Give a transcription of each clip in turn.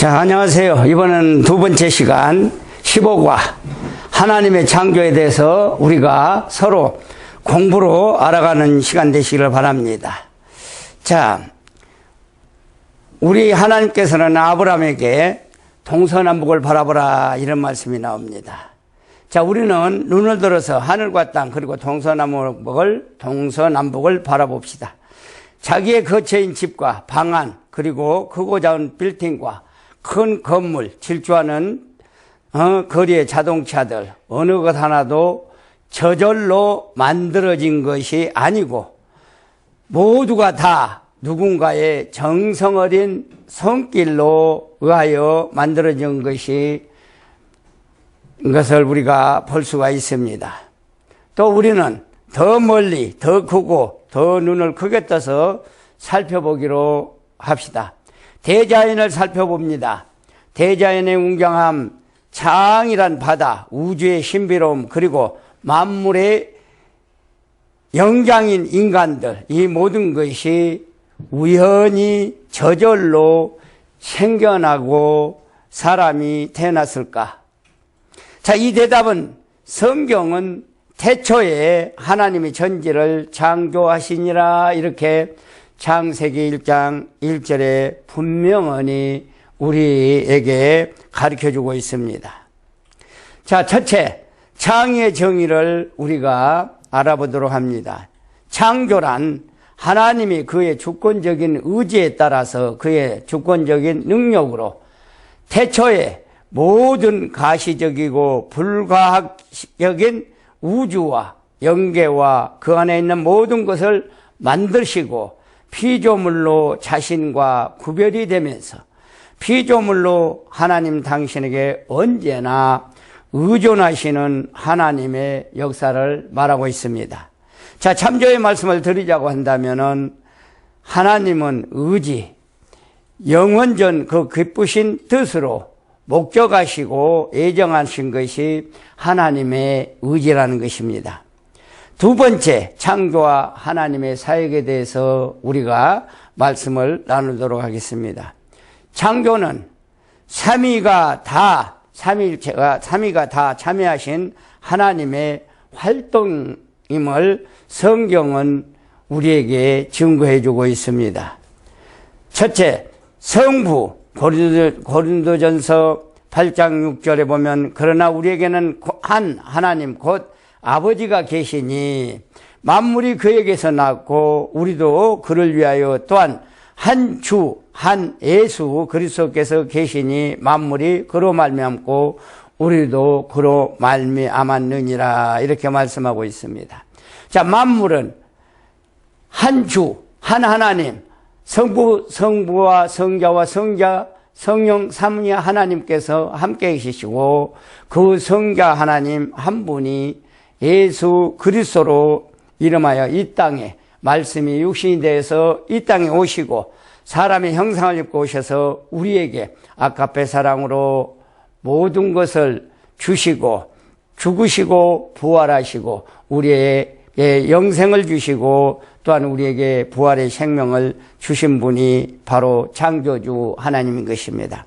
자, 안녕하세요. 이번은 두 번째 시간 15과 하나님의 창조에 대해서 우리가 서로 공부로 알아가는 시간 되시기를 바랍니다. 자, 우리 하나님께서는 아브라함에게 동서남북을 바라보라 이런 말씀이 나옵니다. 자, 우리는 눈을 들어서 하늘과 땅 그리고 동서남북을 바라봅시다. 자기의 거처인 집과 방안 그리고 크고 작은 빌딩과 큰 건물, 질주하는 거리의 자동차들 어느 것 하나도 저절로 만들어진 것이 아니고 모두가 다 누군가의 정성 어린 손길로 의하여 만들어진 것을 우리가 볼 수가 있습니다. 또 우리는 더 멀리 더 크고 더 눈을 크게 떠서 살펴보기로 합시다. 대자연을 살펴봅니다. 대자연의 웅장함, 창이란 바다, 우주의 신비로움, 그리고 만물의 영장인 인간들, 이 모든 것이 우연히 저절로 생겨나고 사람이 태어났을까? 자, 이 대답은 성경은 태초에 하나님이 천지를 창조하시니라 이렇게 창세기 1장 1절에 분명히 우리에게 가르쳐주고 있습니다. 자, 첫째, 창의의 정의를 우리가 알아보도록 합니다. 창조란 하나님이 그의 주권적인 의지에 따라서 그의 주권적인 능력으로 태초에 모든 가시적이고 불과학적인 우주와 영계와 그 안에 있는 모든 것을 만드시고 피조물로 자신과 구별이 되면서 피조물로 하나님 당신에게 언제나 의존하시는 하나님의 역사를 말하고 있습니다. 자, 참조의 말씀을 드리자고 한다면은 하나님은 의지, 영원전 그 기쁘신 뜻으로 목적하시고 예정하신 것이 하나님의 의지라는 것입니다. 두 번째, 창조와 하나님의 사역에 대해서 우리가 말씀을 나누도록 하겠습니다. 창조는 삼위가 다 참여하신 하나님의 활동임을 성경은 우리에게 증거해 주고 있습니다. 첫째, 성부, 고린도전서 8장 6절에 보면 그러나 우리에게는 한 하나님 곧 아버지가 계시니 만물이 그에게서 났고 우리도 그를 위하여 또한 한 주, 한 예수 그리스도께서 계시니 만물이 그로 말미암고 우리도 그로 말미암았느니라 이렇게 말씀하고 있습니다. 자, 만물은 한 주, 한 하나님, 성부와 성자와 성령 삼위 하나님께서 함께 계시고 그 성자 하나님 한 분이 예수 그리스도로 이름하여 이 땅에 말씀이 육신이 되어서 이 땅에 오시고 사람의 형상을 입고 오셔서 우리에게 아까페 사랑으로 모든 것을 주시고 죽으시고 부활하시고 우리에게 영생을 주시고 또한 우리에게 부활의 생명을 주신 분이 바로 창조주 하나님인 것입니다.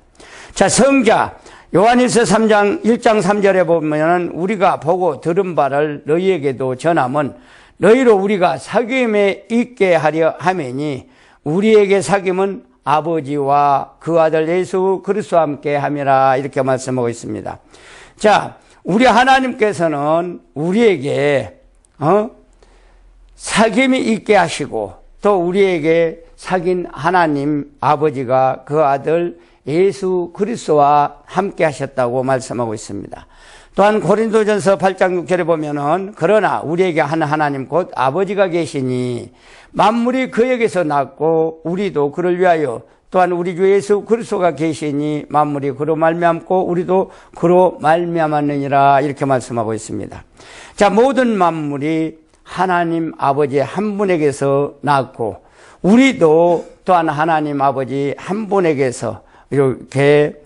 자, 성자 요한일서 3장 1장 3절에 보면 우리가 보고 들은 바를 너희에게도 전함은 너희로 우리가 사귐에 있게 하려 하매니 우리에게 사귐은 아버지와 그 아들 예수 그리스도와 함께 함이라 이렇게 말씀하고 있습니다. 자, 우리 하나님께서는 우리에게 사귐이 있게 하시고 또 우리에게 사귄 하나님 아버지가 그 아들 예수 그리스도와 함께 하셨다고 말씀하고 있습니다. 또한 고린도전서 8장 6절에 보면은 그러나 우리에게 한 하나님 곧 아버지가 계시니 만물이 그에게서 났고 우리도 그를 위하여 또한 우리 주 예수 그리스도가 계시니 만물이 그로 말미암고 우리도 그로 말미암았느니라 이렇게 말씀하고 있습니다. 자, 모든 만물이 하나님 아버지 한 분에게서 났고 우리도 또한 하나님 아버지 한 분에게서 이렇게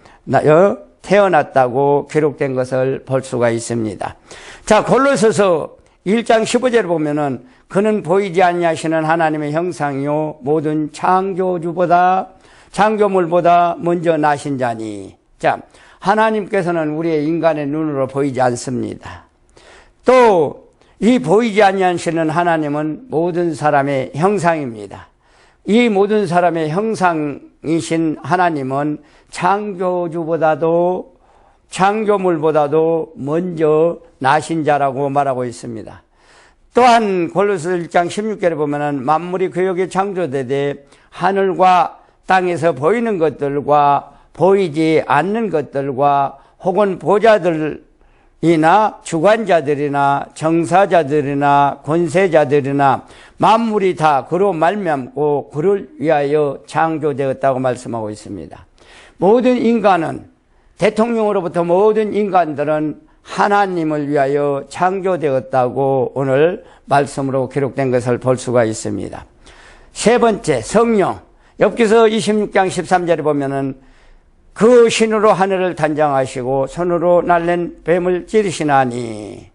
태어났다고 기록된 것을 볼 수가 있습니다. 자, 골로새서 1장 15절에 보면은 그는 보이지 아니하시는 하나님의 형상이요 모든 창조주보다 창조물보다 먼저 나신 자니. 자, 하나님께서는 우리의 인간의 눈으로 보이지 않습니다. 또 이 보이지 아니하시는 하나님은 모든 사람의 형상입니다. 이 모든 사람의 형상이신 하나님은 창조주보다도 창조물보다도 먼저 나신 자라고 말하고 있습니다. 또한 골로새 1장 16절에 보면은 만물이 그에게 창조되되 하늘과 땅에서 보이는 것들과 보이지 않는 것들과 혹은 보좌들이나 주관자들이나 정사자들이나 권세자들이나 만물이 다 그로 말미암고 그를 위하여 창조되었다고 말씀하고 있습니다. 모든 인간은, 대통령으로부터 모든 인간들은 하나님을 위하여 창조되었다고 오늘 말씀으로 기록된 것을 볼 수가 있습니다. 세 번째, 성령. 엽기서 26장 13절에 보면은 그 신으로 하늘을 단장하시고 손으로 날랜 뱀을 찌르시나니,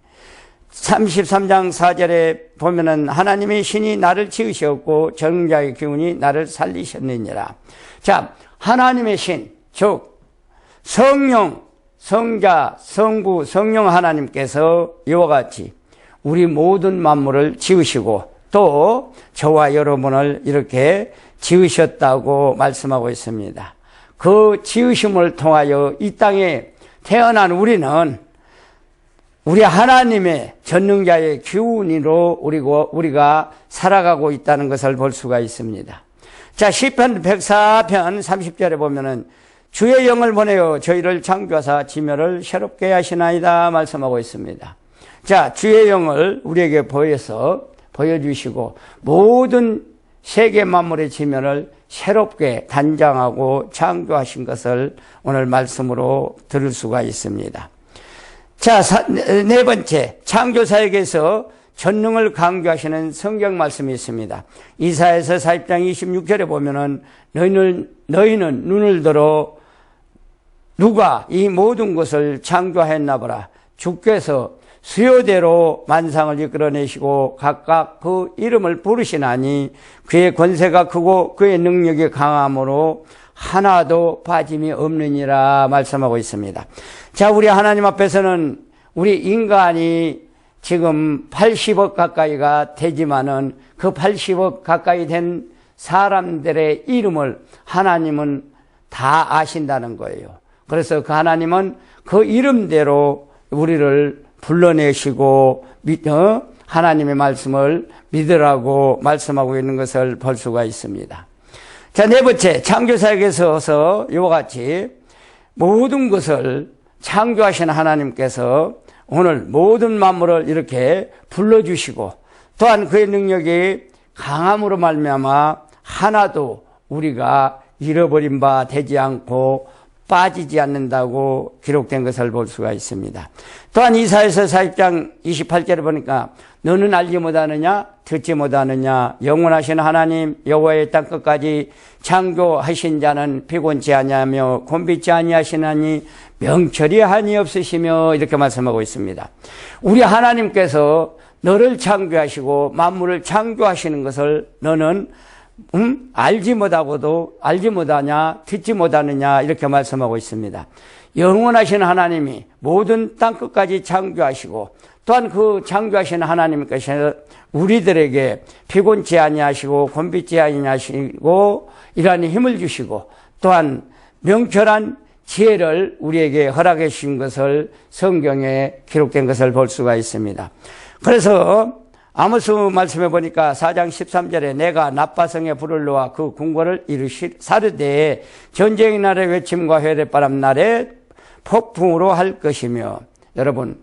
33장 4절에 보면은 하나님의 신이 나를 지으셨고 정자의 기운이 나를 살리셨느니라. 자, 하나님의 신, 즉 성령, 성자, 성부, 성령 하나님께서 이와 같이 우리 모든 만물을 지으시고 또 저와 여러분을 이렇게 지으셨다고 말씀하고 있습니다. 그 지으심을 통하여 이 땅에 태어난 우리는 우리 하나님의 전능자의 기운으로 우리가 살아가고 있다는 것을 볼 수가 있습니다. 자, 시편 104편 30절에 보면은 주의 영을 보내어 저희를 창조하사 지면을 새롭게 하시나이다 말씀하고 있습니다. 자, 주의 영을 우리에게 보여주시고 모든 세계 만물의 지면을 새롭게 단장하고 창조하신 것을 오늘 말씀으로 들을 수가 있습니다. 자, 네 번째, 창조사역에서 전능을 강조하시는 성경 말씀이 있습니다. 이사야서 40장 26절에 보면은 너희는 눈을 들어 누가 이 모든 것을 창조했나 보라. 주께서 수요대로 만상을 이끌어내시고 각각 그 이름을 부르시나니 그의 권세가 크고 그의 능력이 강함으로 하나도 빠짐이 없느니라 말씀하고 있습니다. 자, 우리 하나님 앞에서는 우리 인간이 지금 80억 가까이가 되지만은 그 80억 가까이 된 사람들의 이름을 하나님은 다 아신다는 거예요. 그래서 그 하나님은 그 이름대로 우리를 불러내시고 하나님의 말씀을 믿으라고 말씀하고 있는 것을 볼 수가 있습니다. 자, 네 번째, 창조사역에서 이와 같이 모든 것을 창조하신 하나님께서 오늘 모든 만물을 이렇게 불러주시고 또한 그의 능력이 강함으로 말미암아 하나도 우리가 잃어버린 바 되지 않고 빠지지 않는다고 기록된 것을 볼 수가 있습니다. 또한 이사야서 40장 28절에 보니까 너는 알지 못하느냐 듣지 못하느냐 영원하신 하나님 여호와의 땅 끝까지 창조하신 자는 피곤치 아니하며 곤비치 아니하시나니 명철이 한이 없으시며 이렇게 말씀하고 있습니다. 우리 하나님께서 너를 창조하시고 만물을 창조하시는 것을 너는 알지 못하냐 듣지 못하느냐 이렇게 말씀하고 있습니다. 영원하신 하나님이 모든 땅 끝까지 창조하시고 또한 그 창조하신 하나님께서 우리들에게 피곤치 아니하시고 곤비치 아니하시고 이러한 힘을 주시고 또한 명철한 지혜를 우리에게 허락해 주신 것을 성경에 기록된 것을 볼 수가 있습니다. 그래서 아모스 말씀해 보니까 4장 13절에 내가 나빠성에 불을 놓아 그 궁궐을 사르되 전쟁의 날의 외침과 회레바람 날에 폭풍으로 할 것이며, 여러분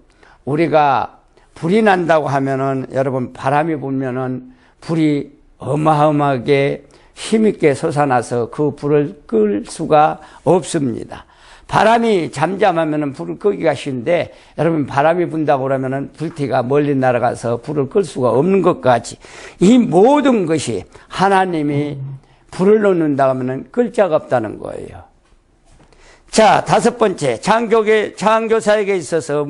우리가 불이 난다고 하면은 여러분 바람이 불면은 불이 어마어마하게 힘있게 솟아나서 그 불을 끌 수가 없습니다. 바람이 잠잠하면은 불을 끄기가 쉬운데 여러분 바람이 분다고 그러면은 불티가 멀리 날아가서 불을 끌 수가 없는 것 같이 이 모든 것이 하나님이 불을 놓는다고 하면은 끌 자가 없다는 거예요. 자, 다섯 번째, 창조사역에 있어서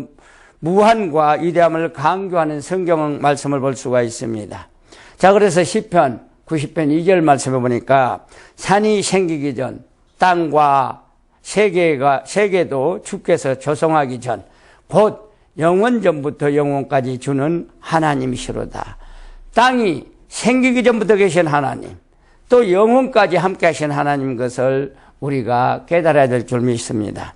무한과 위대함을 강조하는 성경 말씀을 볼 수가 있습니다. 자, 그래서 시편 90편 2절 말씀해 보니까 산이 생기기 전 땅과 세계도 주께서 조성하기 전 곧 영원 전부터 영원까지 주는 하나님이시로다. 땅이 생기기 전부터 계신 하나님, 또 영원까지 함께 하신 하나님 것을 우리가 깨달아야 될 줄 믿습니다.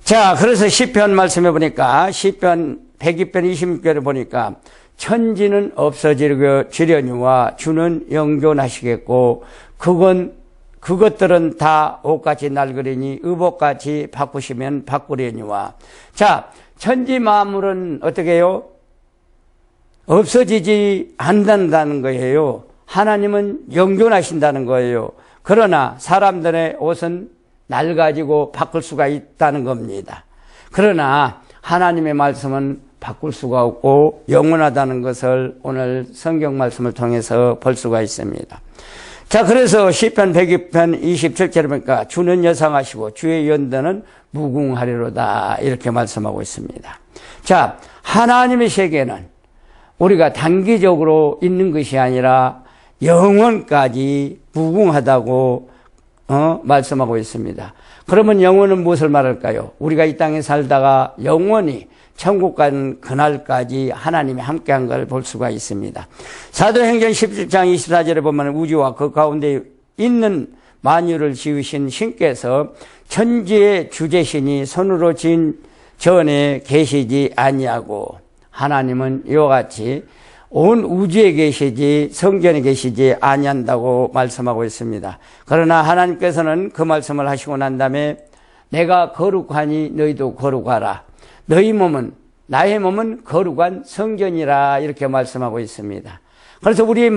자, 그래서 시편 말씀해 보니까 시편 102편 26절에 보니까 천지는 없어지려니와 주는 영존하시겠고 그것들은 다 옷같이 낡으리니 의복같이 바꾸시면 바꾸려니와. 자, 천지 만물은 어떻게 해요? 없어지지 않는다는 거예요. 하나님은 영존하신다는 거예요. 그러나 사람들의 옷은 낡아지고 바꿀 수가 있다는 겁니다. 그러나 하나님의 말씀은 바꿀 수가 없고 영원하다는 것을 오늘 성경 말씀을 통해서 볼 수가 있습니다. 자, 그래서 시편 102편 27절에 보니까 주는 여상하시고 주의 연단은 무궁하리로다 이렇게 말씀하고 있습니다. 자, 하나님의 세계는 우리가 단기적으로 있는 것이 아니라 영원까지 무궁하다고 말씀하고 있습니다. 그러면 영원은 무엇을 말할까요? 우리가 이 땅에 살다가 영원히 천국 간 그날까지 하나님이 함께한 걸 볼 수가 있습니다. 사도행전 17장 24절에 보면 우주와 그 가운데 있는 만유를 지으신 신께서 천지의 주제신이 손으로 지은 전에 계시지 아니하고, 하나님은 이와 같이 온 우주에 계시지 성전에 계시지 아니한다고 말씀하고 있습니다. 그러나 하나님께서는 그 말씀을 하시고 난 다음에 내가 거룩하니 너희도 거룩하라. 너희 몸은, 나의 몸은 거룩한 성전이라 이렇게 말씀하고 있습니다. 그래서 우리의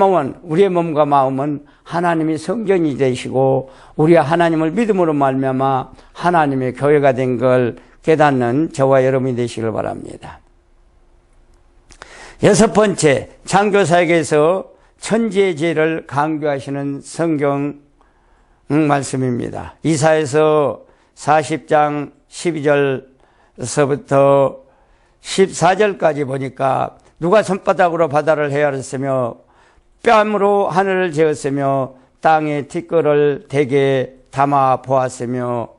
몸과 마음은 하나님이 성전이 되시고 우리가 하나님을 믿음으로 말미암아 하나님의 교회가 된 걸 깨닫는 저와 여러분이 되시길 바랍니다. 여섯 번째, 창조사역에서 천지의 지혜를 강조하시는 성경 말씀입니다. 이사야서 40장 12절서부터 14절까지 보니까 누가 손바닥으로 바다를 헤아렸으며 뺨으로 하늘을 재었으며 땅에 티끌을 대게 담아 보았으며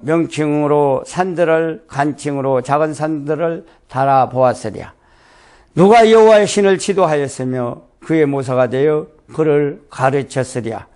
명칭으로 산들을 간칭으로 작은 산들을 달아 보았으랴. 누가 여호와의 신을 지도하였으며 그의 모사가 되어 그를 가르쳤으랴.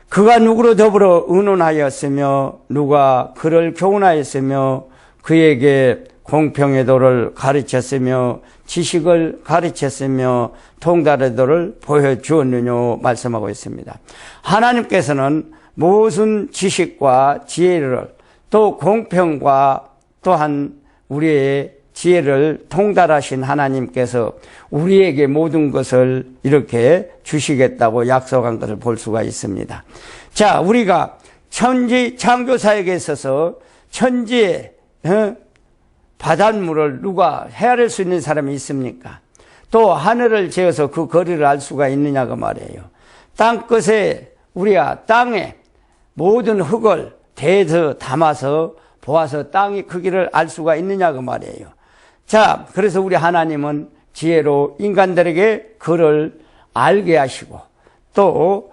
그가 누구로 더불어 의논하였으며 누가 그를 교훈하였으며 그에게 공평의 도를 가르쳤으며 지식을 가르쳤으며 통달의 도를 보여주었느냐 말씀하고 있습니다. 하나님께서는 모든 지식과 지혜를 또 공평과 또한 우리의 지혜를 통달하신 하나님께서 우리에게 모든 것을 이렇게 주시겠다고 약속한 것을 볼 수가 있습니다. 자, 우리가 천지 창조사역에 있어서 천지의 바닷물을 누가 헤아릴 수 있는 사람이 있습니까? 또 하늘을 재어서 그 거리를 알 수가 있느냐고 말이에요. 땅끝에 우리가 땅에 모든 흙을 대서 담아서 보아서 땅의 크기를 알 수가 있느냐고 말이에요. 자, 그래서 우리 하나님은 지혜로 인간들에게 그를 알게 하시고 또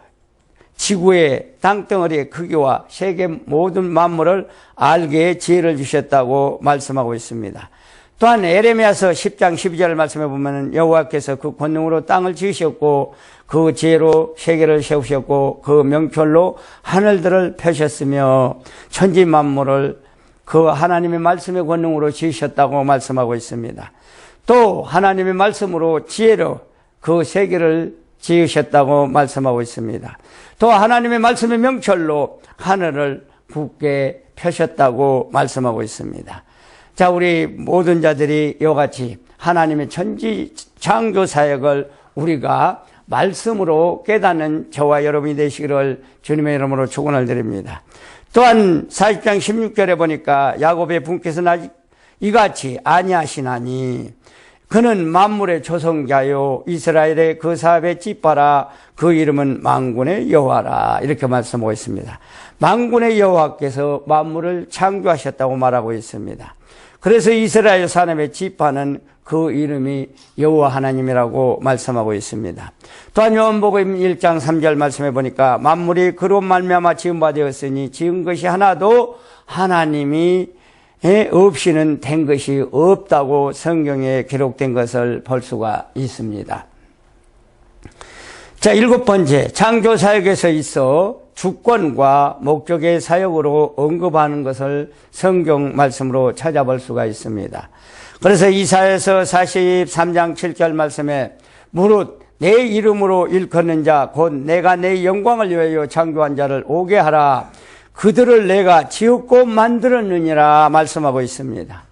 지구의 땅덩어리의 크기와 세계 모든 만물을 알게 지혜를 주셨다고 말씀하고 있습니다. 또한 에레미야서 10장 12절 말씀해 보면 여호와께서 그 권능으로 땅을 지으셨고 그 지혜로 세계를 세우셨고 그 명철로 하늘들을 펴셨으며 천지 만물을 그 하나님의 말씀의 권능으로 지으셨다고 말씀하고 있습니다. 또 하나님의 말씀으로 지혜로 그 세계를 지으셨다고 말씀하고 있습니다. 또 하나님의 말씀의 명철로 하늘을 굳게 펴셨다고 말씀하고 있습니다. 자, 우리 모든 자들이 이와 같이 하나님의 천지 창조 사역을 우리가 말씀으로 깨닫는 저와 여러분이 되시기를 주님의 이름으로 축원을 드립니다. 또한 40장 16절에 보니까 야곱의 분께서는 이같이 아니하시나니 그는 만물의 조성자요 이스라엘의 그 사업의 찌빠라 그 이름은 만군의 여호와라 이렇게 말씀하고 있습니다. 만군의 여호와께서 만물을 창조하셨다고 말하고 있습니다. 그래서 이스라엘 사람의 지파는 그 이름이 여호와 하나님이라고 말씀하고 있습니다. 또한 요한복음 1장 3절 말씀해 보니까 만물이 그로 말미암아 지은 바 되었으니 지은 것이 하나도 하나님이 없이는 된 것이 없다고 성경에 기록된 것을 볼 수가 있습니다. 자, 7번째, 창조 사역에서 있어 주권과 목적의 사역으로 언급하는 것을 성경 말씀으로 찾아볼 수가 있습니다. 그래서 이사야서 43장 7절 말씀에 무릇 내 이름으로 일컫는 자 곧 내가 내 영광을 위하여 창조한 자를 오게 하라. 그들을 내가 지었고 만들었느니라 말씀하고 있습니다.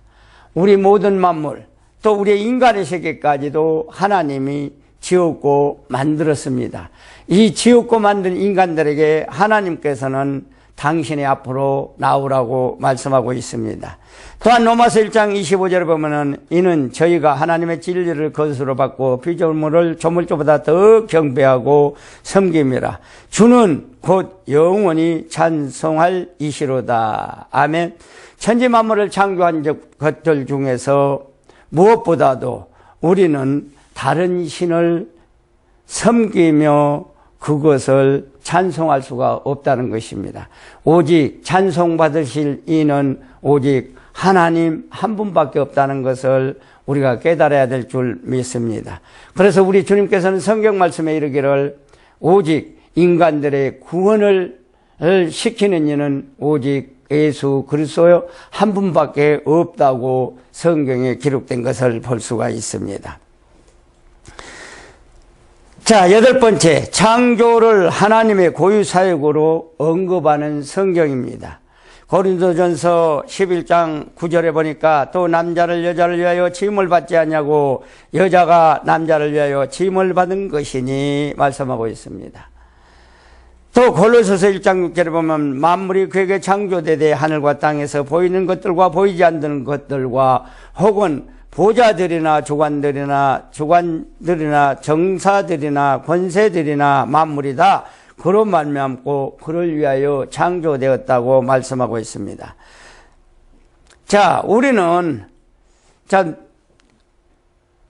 우리 모든 만물 또 우리 인간의 세계까지도 하나님이 지었고 만들었습니다. 이 지었고 만든 인간들에게 하나님께서는 당신의 앞으로 나오라고 말씀하고 있습니다. 또한 로마서 1장 25절에 보면은 이는 저희가 하나님의 진리를 것으로 받고 피조물을 조물주보다 더 경배하고 섬김이라. 주는 곧 영원히 찬송할 이시로다. 아멘. 천지 만물을 창조한 것들 중에서 무엇보다도 우리는 다른 신을 섬기며 그것을 찬송할 수가 없다는 것입니다. 오직 찬송받으실 이는 오직 하나님 한 분밖에 없다는 것을 우리가 깨달아야 될 줄 믿습니다. 그래서 우리 주님께서는 성경 말씀에 이르기를 오직 인간들의 구원을 시키는 이는 오직 예수 그리스도 한 분밖에 없다고 성경에 기록된 것을 볼 수가 있습니다. 자, 8번째, 창조를 하나님의 고유 사역으로 언급하는 성경입니다. 고린도전서 11장 9절에 보니까 또 남자를 여자를 위하여 지음을 받지 않냐고 여자가 남자를 위하여 지음을 받은 것이니 말씀하고 있습니다. 또 골로새서 1장 6절에 보면 만물이 그에게 창조되되 하늘과 땅에서 보이는 것들과 보이지 않는 것들과 혹은 보좌들이나 주관들이나 정사들이나 권세들이나 만물이 다 그로 말미암고 그를 위하여 창조되었다고 말씀하고 있습니다. 자, 우리는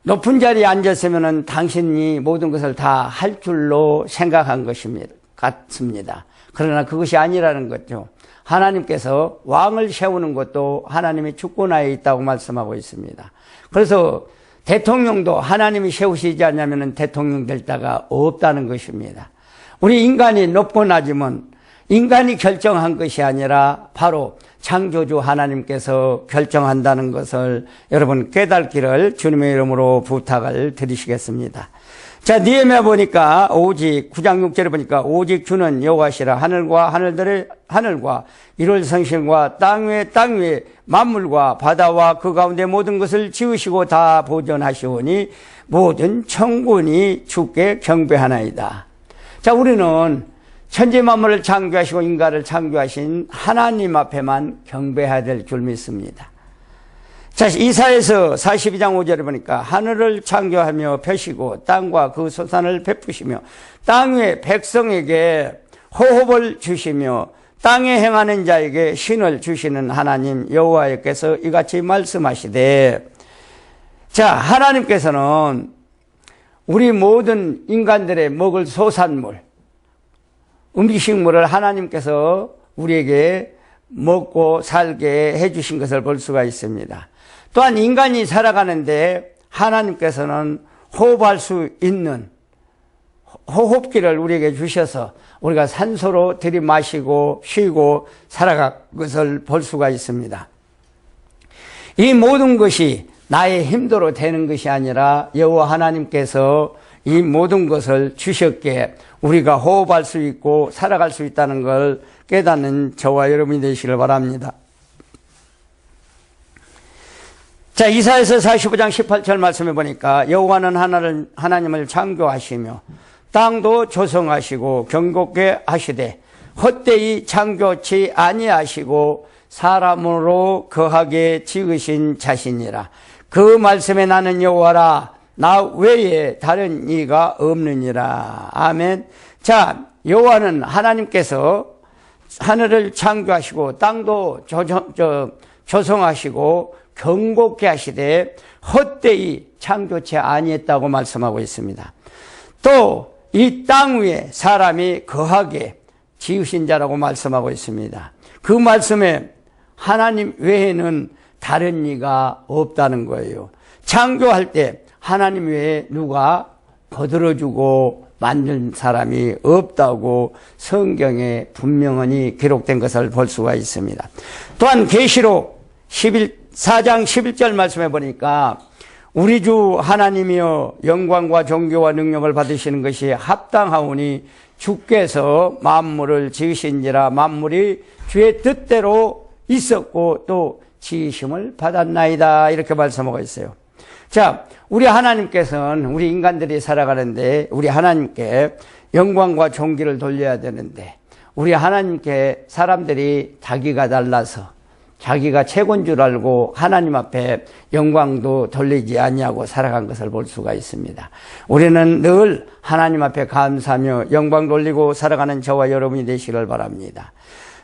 높은 자리에 앉았으면 당신이 모든 것을 다 할 줄로 생각한 같습니다. 그러나 그것이 아니라는 거죠. 하나님께서 왕을 세우는 것도 하나님의 주권하에 있다고 말씀하고 있습니다. 그래서 대통령도 하나님이 세우시지 않냐면 대통령 될 자가 없다는 것입니다. 우리 인간이 높고 낮으면 인간이 결정한 것이 아니라 바로 창조주 하나님께서 결정한다는 것을 여러분 깨닫기를 주님의 이름으로 부탁을 드리시겠습니다. 자, 니에미야 보니까 오직 9장 6절에 보니까 오직 주는 여호와시라. 하늘과 이룰 성신과 땅 위에 만물과 바다와 그 가운데 모든 것을 지으시고 다 보존하시오니 모든 천군이 주께 경배하나이다. 자, 우리는 천지 만물을 창조하시고 인간을 창조하신 하나님 앞에만 경배해야 될 줄 믿습니다. 자, 이사야서 42장 5절에 보니까 하늘을 창조하며 펴시고 땅과 그 소산을 베푸시며 땅 위의 백성에게 호흡을 주시며 땅에 행하는 자에게 신을 주시는 하나님 여호와께서 이같이 말씀하시되, 자, 하나님께서는 우리 모든 인간들의 먹을 소산물, 음식물을 하나님께서 우리에게 먹고 살게 해주신 것을 볼 수가 있습니다. 또한 인간이 살아가는데 하나님께서는 호흡할 수 있는 호흡기를 우리에게 주셔서 우리가 산소로 들이마시고 쉬고 살아갈 것을 볼 수가 있습니다. 이 모든 것이 나의 힘대로 되는 것이 아니라 여호와 하나님께서 이 모든 것을 주셨기에 우리가 호흡할 수 있고 살아갈 수 있다는 걸 깨닫는 저와 여러분이 되시길 바랍니다. 자, 이사야서 45장 18절 말씀해 보니까 여호와는 하나님을 창조하시며 땅도 조성하시고 경고케 하시되 헛되이 창조치 아니하시고 사람으로 거하게 지으신 자신이라. 그 말씀에 나는 여호와라 나 외에 다른 이가 없느니라. 아멘. 자, 여호와는 하나님께서 하늘을 창조하시고 땅도 조성하시고 경고케 하시되 헛되이 창조치 아니했다고 말씀하고 있습니다. 또 이 땅 위에 사람이 거하게 지으신 자라고 말씀하고 있습니다. 그 말씀에 하나님 외에는 다른 이가 없다는 거예요. 창조할 때 하나님 외에 누가 거들어주고 만든 사람이 없다고 성경에 분명히 기록된 것을 볼 수가 있습니다. 또한 계시록 4장 11절 말씀해 보니까 우리 주 하나님이여 영광과 존귀와 능력을 받으시는 것이 합당하오니 주께서 만물을 지으신지라 만물이 주의 뜻대로 있었고 또 지으심을 받았나이다 이렇게 말씀하고 있어요. 자, 우리 하나님께서는 우리 인간들이 살아가는데 우리 하나님께 영광과 존귀를 돌려야 되는데 우리 하나님께 사람들이 자기가 달라서 자기가 최고인 줄 알고 하나님 앞에 영광도 돌리지 아니하고 살아간 것을 볼 수가 있습니다. 우리는 늘 하나님 앞에 감사하며 영광 돌리고 살아가는 저와 여러분이 되시기를 바랍니다.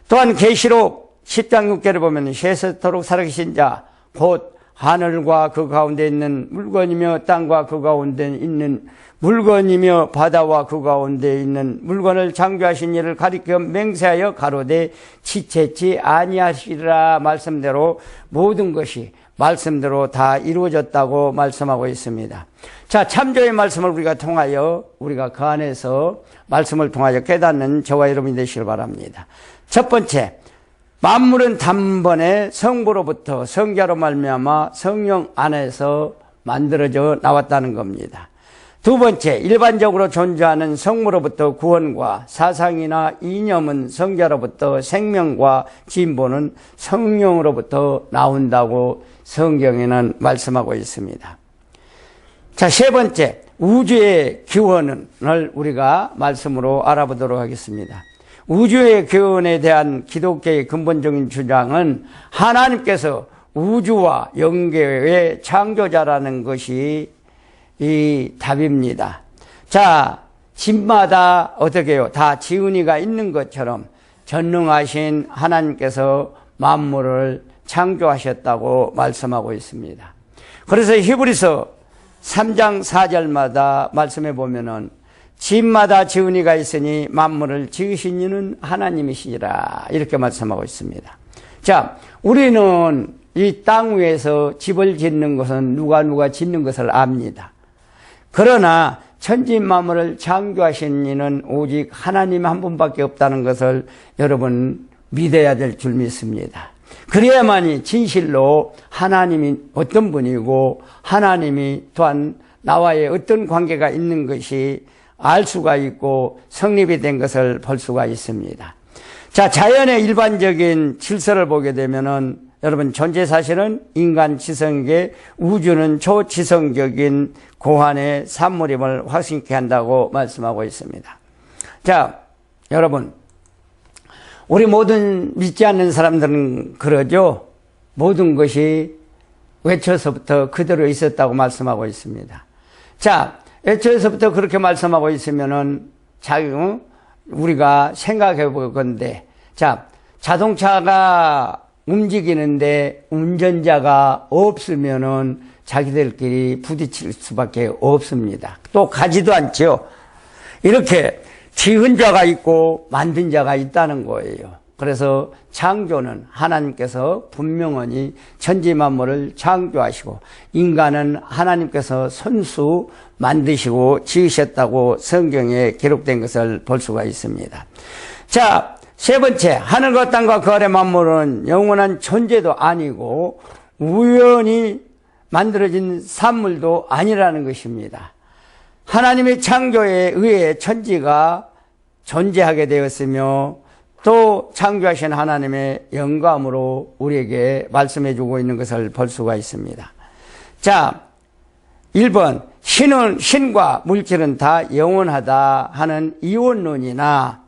또한 계시록 10장 6절을 보면 세세토록 살아계신 자 곧 하늘과 그 가운데 있는 물건이며 땅과 그 가운데 있는 물건이며 바다와 그 가운데 있는 물건을 창조하신 이를 가리켜 맹세하여 가로되 지체치 아니하시리라 말씀대로 모든 것이 말씀대로 다 이루어졌다고 말씀하고 있습니다. 자, 참조의 말씀을 우리가 통하여 우리가 그 안에서 말씀을 통하여 깨닫는 저와 여러분이 되시길 바랍니다. 첫 번째, 만물은 단번에 성부로부터 성자로 말미암아 성령 안에서 만들어져 나왔다는 겁니다. 두 번째, 일반적으로 존재하는 성물로부터 구원과 사상이나 이념은 성자로부터 생명과 진보는 성령으로부터 나온다고 성경에는 말씀하고 있습니다. 자, 세 번째, 우주의 기원을 우리가 말씀으로 알아보도록 하겠습니다. 우주의 기원에 대한 기독교의 근본적인 주장은 하나님께서 우주와 영계의 창조자라는 것이 이 답입니다. 자, 집마다 어떻게 해요? 다 지은이가 있는 것처럼 전능하신 하나님께서 만물을 창조하셨다고 말씀하고 있습니다. 그래서 히브리서 3장 4절마다 말씀해 보면은 집마다 지은이가 있으니 만물을 지으신 이는 하나님이시라 이렇게 말씀하고 있습니다. 자, 우리는 이 땅 위에서 집을 짓는 것은 누가 짓는 것을 압니다. 그러나 천지 만물을 창조하신 이는 오직 하나님 한 분밖에 없다는 것을 여러분 믿어야 될 줄 믿습니다. 그래야만이 진실로 하나님이 어떤 분이고 하나님이 또한 나와의 어떤 관계가 있는 것이 알 수가 있고 성립이 된 것을 볼 수가 있습니다. 자, 자연의 일반적인 질서를 보게 되면은 여러분 존재 사실은 인간 지성에게 우주는 초지성적인 고한의 산물임을 확신케 한다고 말씀하고 있습니다. 자, 여러분 우리 모든 믿지 않는 사람들은 그러죠. 모든 것이 외쳐서부터 그대로 있었다고 말씀하고 있습니다. 자, 애초에서부터 그렇게 말씀하고 있으면은 우리가 생각해 볼 건데, 자, 자동차가 움직이는데 운전자가 없으면은 자기들끼리 부딪힐 수밖에 없습니다. 또 가지도 않죠. 이렇게 지은 자가 있고 만든 자가 있다는 거예요. 그래서 창조는 하나님께서 분명히 천지 만물을 창조하시고 인간은 하나님께서 손수 만드시고 지으셨다고 성경에 기록된 것을 볼 수가 있습니다. 자, 세 번째, 하늘과 땅과 그 아래 만물은 영원한 존재도 아니고 우연히 만들어진 산물도 아니라는 것입니다. 하나님의 창조에 의해 천지가 존재하게 되었으며 또 창조하신 하나님의 영감으로 우리에게 말씀해 주고 있는 것을 볼 수가 있습니다. 자, 1번, 신과 물질은 다 영원하다 하는 이원론이나,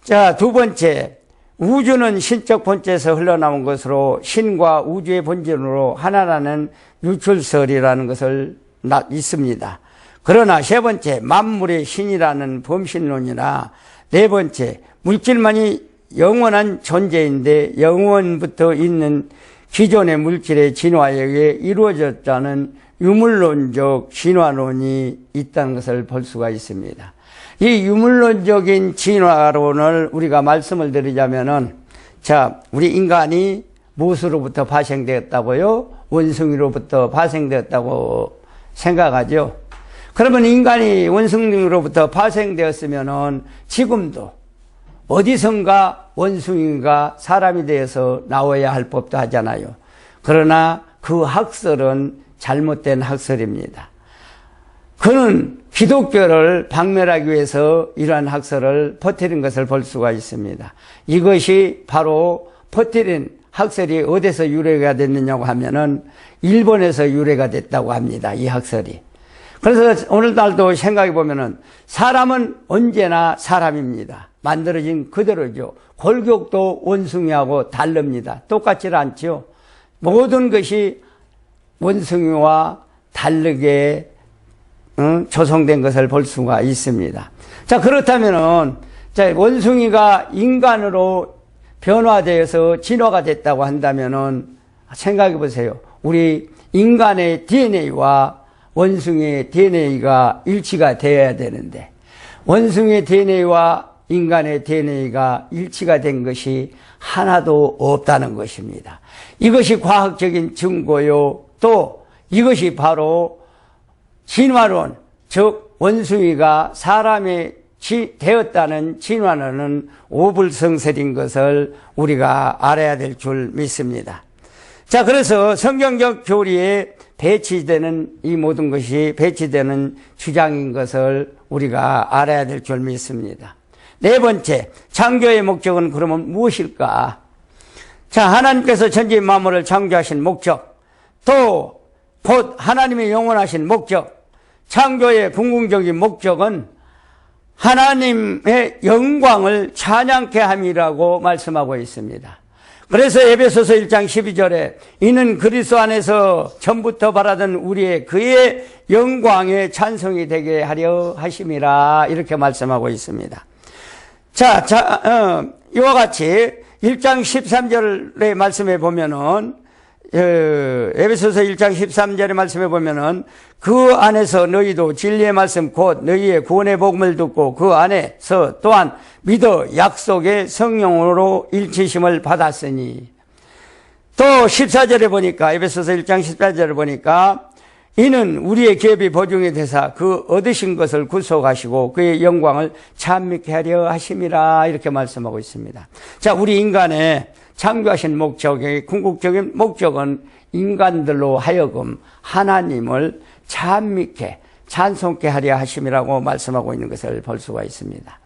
자, 두 번째, 우주는 신적 본체에서 흘러나온 것으로 신과 우주의 본질으로 하나라는 유출설이라는 것을 있습니다. 그러나 세 번째, 만물의 신이라는 범신론이나, 네 번째, 물질만이 영원한 존재인데 영원부터 있는 기존의 물질의 진화에 의해 이루어졌다는 유물론적 진화론이 있다는 것을 볼 수가 있습니다. 이 유물론적인 진화론을 우리가 말씀을 드리자면은, 자, 우리 인간이 무엇으로부터 파생되었다고요? 원숭이로부터 파생되었다고 생각하죠. 그러면 인간이 원숭이로부터 파생되었으면은 지금도 어디선가 원숭이가 사람이 되어서 나와야 할 법도 하잖아요. 그러나 그 학설은 잘못된 학설입니다. 그는 기독교를 박멸하기 위해서 이러한 학설을 퍼뜨린 것을 볼 수가 있습니다. 이것이 바로 퍼뜨린 학설이 어디서 유래가 됐느냐고 하면은 일본에서 유래가 됐다고 합니다. 이 학설이. 그래서 오늘날도 생각해 보면은 사람은 언제나 사람입니다. 만들어진 그대로죠. 골격도 원숭이하고 다릅니다. 똑같지 않죠. 모든 것이 원숭이와 다르게 조성된 것을 볼 수가 있습니다. 자, 그렇다면은, 자, 원숭이가 인간으로 변화되어서 진화가 됐다고 한다면은 생각해 보세요. 우리 인간의 DNA와 원숭이의 DNA가 일치가 되어야 되는데, 원숭이의 DNA와 인간의 DNA가 일치가 된 것이 하나도 없다는 것입니다. 이것이 과학적인 증거요. 또 이것이 바로 진화론, 즉 원숭이가 사람이 되었다는 진화론은 오불성설인 것을 우리가 알아야 될 줄 믿습니다. 자, 그래서 성경적 교리에 배치되는 이 모든 것이 배치되는 주장인 것을 우리가 알아야 될 줄 믿습니다. 네 번째, 창조의 목적은 그러면 무엇일까? 자, 하나님께서 천지 만물을 창조하신 목적, 또 곧 하나님의 영원하신 목적, 창조의 궁극적인 목적은 하나님의 영광을 찬양케 함이라고 말씀하고 있습니다. 그래서 에베소서 1장 12절에 이는 그리스도 안에서 전부터 바라던 우리의 그의 영광의 찬송이 되게 하려 하심이라 이렇게 말씀하고 있습니다. 자, 이와 같이 1장 13절의 말씀에 보면은 에베소서 1장 13절의 말씀에 보면은 그 안에서 너희도 진리의 말씀 곧 너희의 구원의 복음을 듣고 그 안에서 또한 믿어 약속의 성령으로 일치심을 받았으니, 또 14절에 보니까 에베소서 1장 14절에 보니까 이는 우리의 기업이 보증이 되사 그 얻으신 것을 구속하시고 그의 영광을 찬미케 하려 하심이라 이렇게 말씀하고 있습니다. 자, 우리 인간의 창조하신 목적의 궁극적인 목적은 인간들로 하여금 하나님을 찬미케 찬송케 하려 하심이라고 말씀하고 있는 것을 볼 수가 있습니다.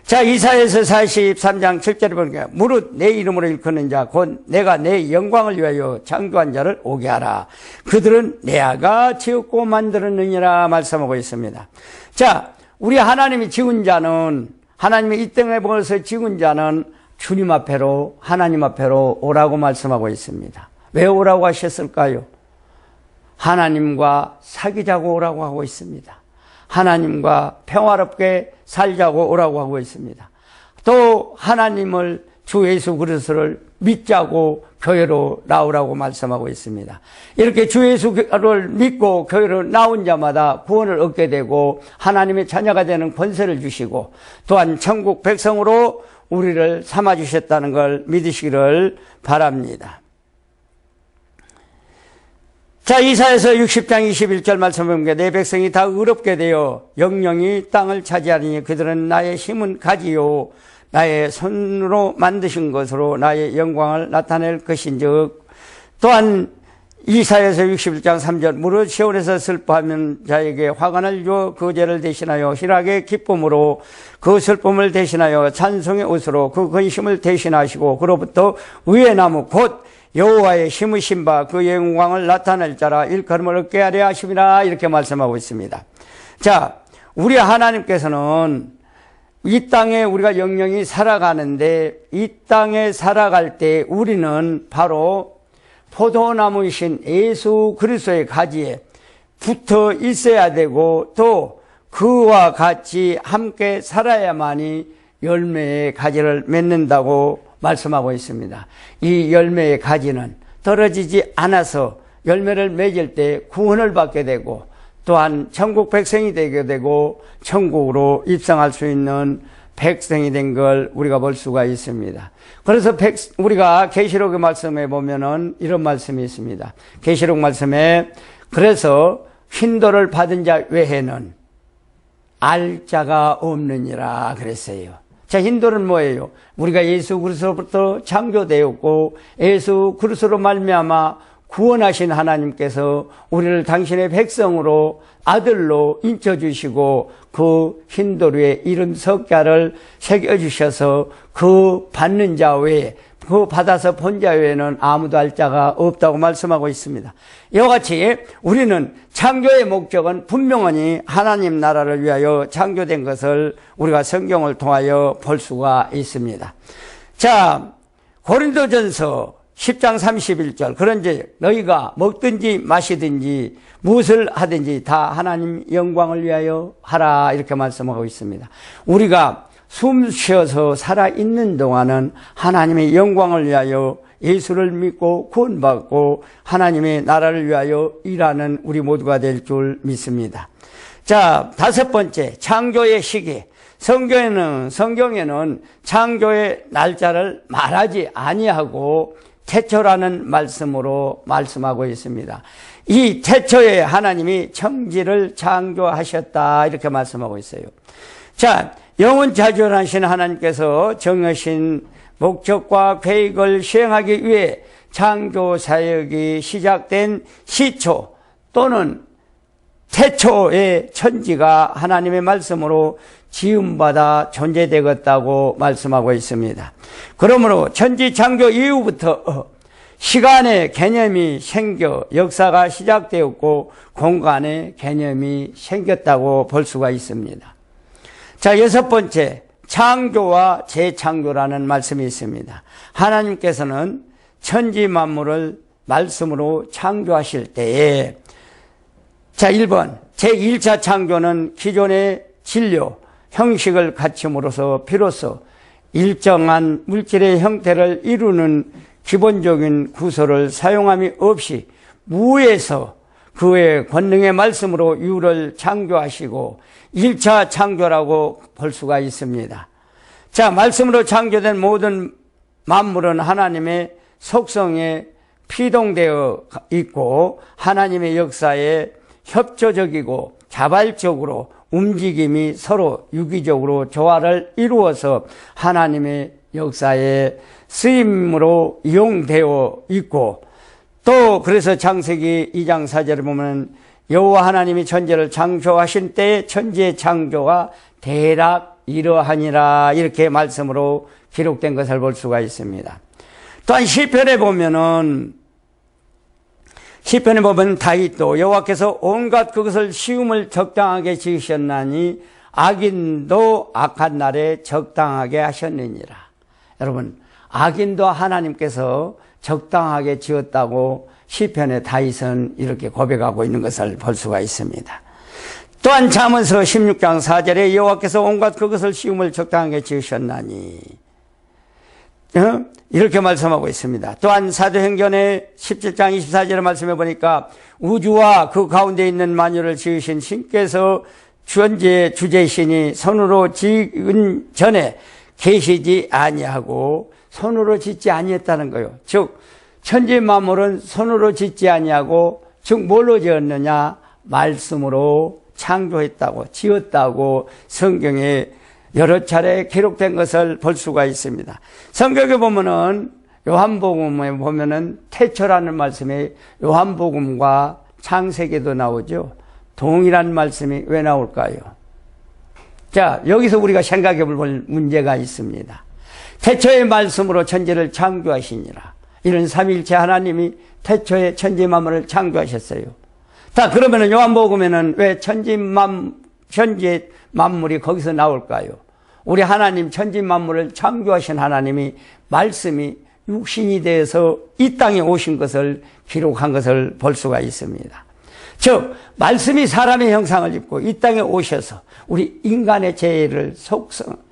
자, 이사야서 43장 7절에 보니까 무릇 내 이름으로 일컫는 자 곧 내가 내 영광을 위하여 창조한 자를 오게 하라. 그들은 내 아가 지었고 만들었느니라 말씀하고 있습니다. 자, 우리 하나님이 지은 자는, 하나님이 이 땅에 벌써 지은 자는 주님 앞에로, 하나님 앞에로 오라고 말씀하고 있습니다. 왜 오라고 하셨을까요? 하나님과 사귀자고 오라고 하고 있습니다. 하나님과 평화롭게 살자고 오라고 하고 있습니다. 또 하나님을 주 예수 그리스도를 믿자고 교회로 나오라고 말씀하고 있습니다. 이렇게 주 예수를 믿고 교회로 나온 자마다 구원을 얻게 되고 하나님의 자녀가 되는 권세를 주시고 또한 천국 백성으로 우리를 삼아주셨다는 걸 믿으시기를 바랍니다. 자, 이사야서 60장 21절 말씀을 보면 내 백성이 다 의롭게 되어 영영이 땅을 차지하리니 그들은 나의 힘은 가지요 나의 손으로 만드신 것으로 나의 영광을 나타낼 것인즉, 또한 이사야서 61장 3절 무릇 시온에서 슬퍼하면 자에게 화관을 주어 그 죄를 대신하여 희락의 기쁨으로 그 슬픔을 대신하여 찬송의 옷으로 그 근심을 대신하시고 그로부터 의의 나무 곧 여호와의 심으신 바 그 영광을 나타낼 자라 일컬음을 얻게 하려 하심이라 이렇게 말씀하고 있습니다. 자, 우리 하나님께서는 이 땅에 우리가 영영이 살아가는데 이 땅에 살아갈 때 우리는 바로 포도나무이신 예수 그리스도의 가지에 붙어 있어야 되고 또 그와 같이 함께 살아야만이 열매의 가지를 맺는다고 말씀하고 있습니다. 이 열매의 가지는 떨어지지 않아서 열매를 맺을 때 구원을 받게 되고 또한 천국 백성이 되게 되고 천국으로 입성할 수 있는 백성이 된 걸 우리가 볼 수가 있습니다. 그래서 우리가 계시록의 말씀에 보면은 이런 말씀이 있습니다. 계시록 말씀에 그래서 흰돌을 받은 자 외에는 알 자가 없느니라 그랬어요. 자, 흰돌은 뭐예요? 우리가 예수 그리스도로부터 창조되었고 예수 그리스도로 말미암아 구원하신 하나님께서 우리를 당신의 백성으로 아들로 인쳐주시고 그 흰돌 위에 이름 석자를 새겨주셔서 그 받는 자 외에 그 받아서 본 자 외에는 아무도 알 자가 없다고 말씀하고 있습니다. 이와 같이 우리는 창조의 목적은 분명히 하나님 나라를 위하여 창조된 것을 우리가 성경을 통하여 볼 수가 있습니다. 자, 고린도전서 10장 31절 그런지 너희가 먹든지 마시든지 무엇을 하든지 다 하나님 영광을 위하여 하라 이렇게 말씀하고 있습니다. 우리가 숨 쉬어서 살아있는 동안은 하나님의 영광을 위하여 예수를 믿고 구원받고 하나님의 나라를 위하여 일하는 우리 모두가 될 줄 믿습니다. 자, 다섯 번째 창조의 시기. 성경에는 창조의 날짜를 말하지 아니하고 태초라는 말씀으로 말씀하고 있습니다. 이 태초에 하나님이 천지를 창조하셨다 이렇게 말씀하고 있어요. 자, 영원자존하신 하나님께서 정하신 목적과 계획을 시행하기 위해 창조 사역이 시작된 시초 또는 태초의 천지가 하나님의 말씀으로 지음받아 존재되었다고 말씀하고 있습니다. 그러므로 천지 창조 이후부터 시간의 개념이 생겨 역사가 시작되었고 공간의 개념이 생겼다고 볼 수가 있습니다. 자, 여섯 번째 창조와 재창조라는 말씀이 있습니다. 하나님께서는 천지 만물을 말씀으로 창조하실 때에 자, 1번 제1차 창조는 기존의 진료, 형식을 갖춤으로써 비로소 일정한 물질의 형태를 이루는 기본적인 구조를 사용함이 없이 무에서 그의 권능의 말씀으로 유를 창조하시고 1차 창조라고 볼 수가 있습니다. 자, 말씀으로 창조된 모든 만물은 하나님의 속성에 피동되어 있고 하나님의 역사에 협조적이고 자발적으로 움직임이 서로 유기적으로 조화를 이루어서 하나님의 역사에 쓰임으로 이용되어 있고 또 그래서 창세기 2장 4절에 보면 여호와 하나님이 천지를 창조하신 때에 천지의 창조가 대략 이러하니라 이렇게 말씀으로 기록된 것을 볼 수가 있습니다. 또한 시편에 보면 다윗도 여호와께서 온갖 그것을 시움을 적당하게 지으셨나니 악인도 악한 날에 적당하게 하셨느니라. 여러분, 악인도 하나님께서 적당하게 지었다고 시편의 다윗은 이렇게 고백하고 있는 것을 볼 수가 있습니다. 또한 잠언서 16장 4절에 여호와께서 온갖 그것을 시움을 적당하게 지으셨나니 이렇게 말씀하고 있습니다. 또한 사도행전의 17장 24절의 말씀해 보니까 우주와 그 가운데 있는 만유를 지으신 신께서 주원지의 주제신이 손으로 지은 전에 계시지 아니하고 손으로 짓지 아니했다는 거예요. 즉 천지 만물은 손으로 짓지 아니하고 즉 뭘로 지었느냐? 말씀으로 창조했다고 지었다고 성경에 여러 차례 기록된 것을 볼 수가 있습니다. 성경에 보면은 요한복음에 보면은 태초라는 말씀이 요한복음과 창세기도 나오죠. 동일한 말씀이 왜 나올까요? 자, 여기서 우리가 생각해 볼 문제가 있습니다. 태초의 말씀으로 천지를 창조하시니라. 이런 삼위일체 하나님이 태초에 천지 만물을 창조하셨어요. 자, 그러면은 요한복음에는 왜 천지의 만물이 거기서 나올까요? 우리 하나님 천지 만물을 창조하신 하나님이 말씀이 육신이 되어서 이 땅에 오신 것을 기록한 것을 볼 수가 있습니다. 즉 말씀이 사람의 형상을 입고 이 땅에 오셔서 우리 인간의 죄를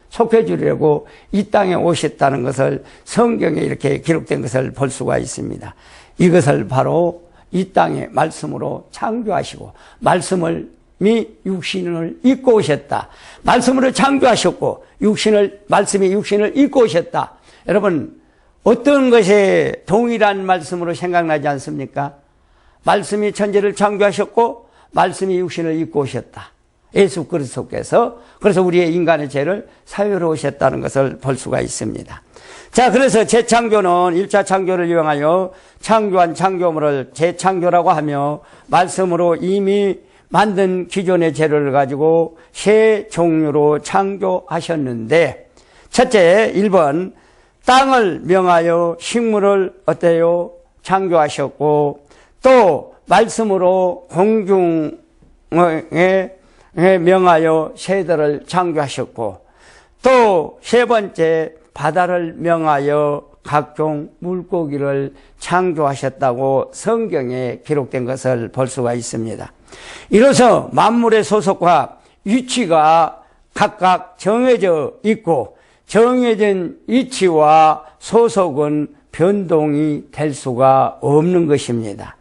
속해주려고 이 땅에 오셨다는 것을 성경에 이렇게 기록된 것을 볼 수가 있습니다. 이것을 바로 이 땅에 말씀으로 창조하시고 말씀이 육신을 입고 오셨다. 말씀으로 창조하셨고 말씀이 육신을 입고 오셨다. 여러분, 어떤 것에 동일한 말씀으로 생각나지 않습니까? 말씀이 천지를 창조하셨고 말씀이 육신을 입고 오셨다. 예수 그리스도께서 그래서 우리의 인간의 죄를 사유로 오셨다는 것을 볼 수가 있습니다. 자, 그래서 재창조는 1차 창조를 이용하여 창조한 창조물을 재창조라고 하며 말씀으로 이미 만든 기존의 재료를 가지고 새 종류로 창조하셨는데, 첫째 1번 땅을 명하여 식물을 어때요? 창조하셨고, 또 말씀으로 공중에 명하여 새들을 창조하셨고, 또 세 번째 바다를 명하여 각종 물고기를 창조하셨다고 성경에 기록된 것을 볼 수가 있습니다. 이로써 만물의 소속과 위치가 각각 정해져 있고 정해진 위치와 소속은 변동이 될 수가 없는 것입니다.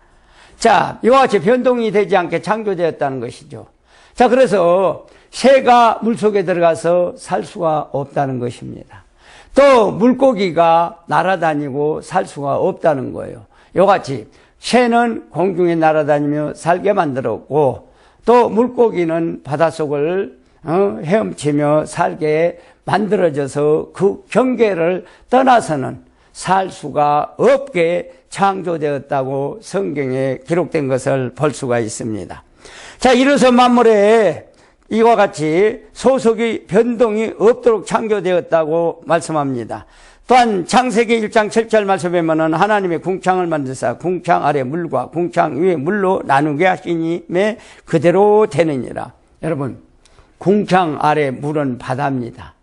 자, 이와 같이 변동이 되지 않게 창조되었다는 것이죠. 자, 그래서 새가 물속에 들어가서 살 수가 없다는 것입니다. 또 물고기가 날아다니고 살 수가 없다는 거예요. 이와 같이 새는 공중에 날아다니며 살게 만들었고 또 물고기는 바닷속을 헤엄치며 살게 만들어져서 그 경계를 떠나서는 살 수가 없게 창조되었다고 성경에 기록된 것을 볼 수가 있습니다. 자, 이로써 만물에 이와 같이 소속이 변동이 없도록 창조되었다고 말씀합니다. 또한 창세기 1장 7절 말씀에 보면 하나님의 궁창을 만드사 궁창 아래 물과 궁창 위에 물로 나누게 하시니매 그대로 되느니라. 여러분, 궁창 아래 물은 바다입니다.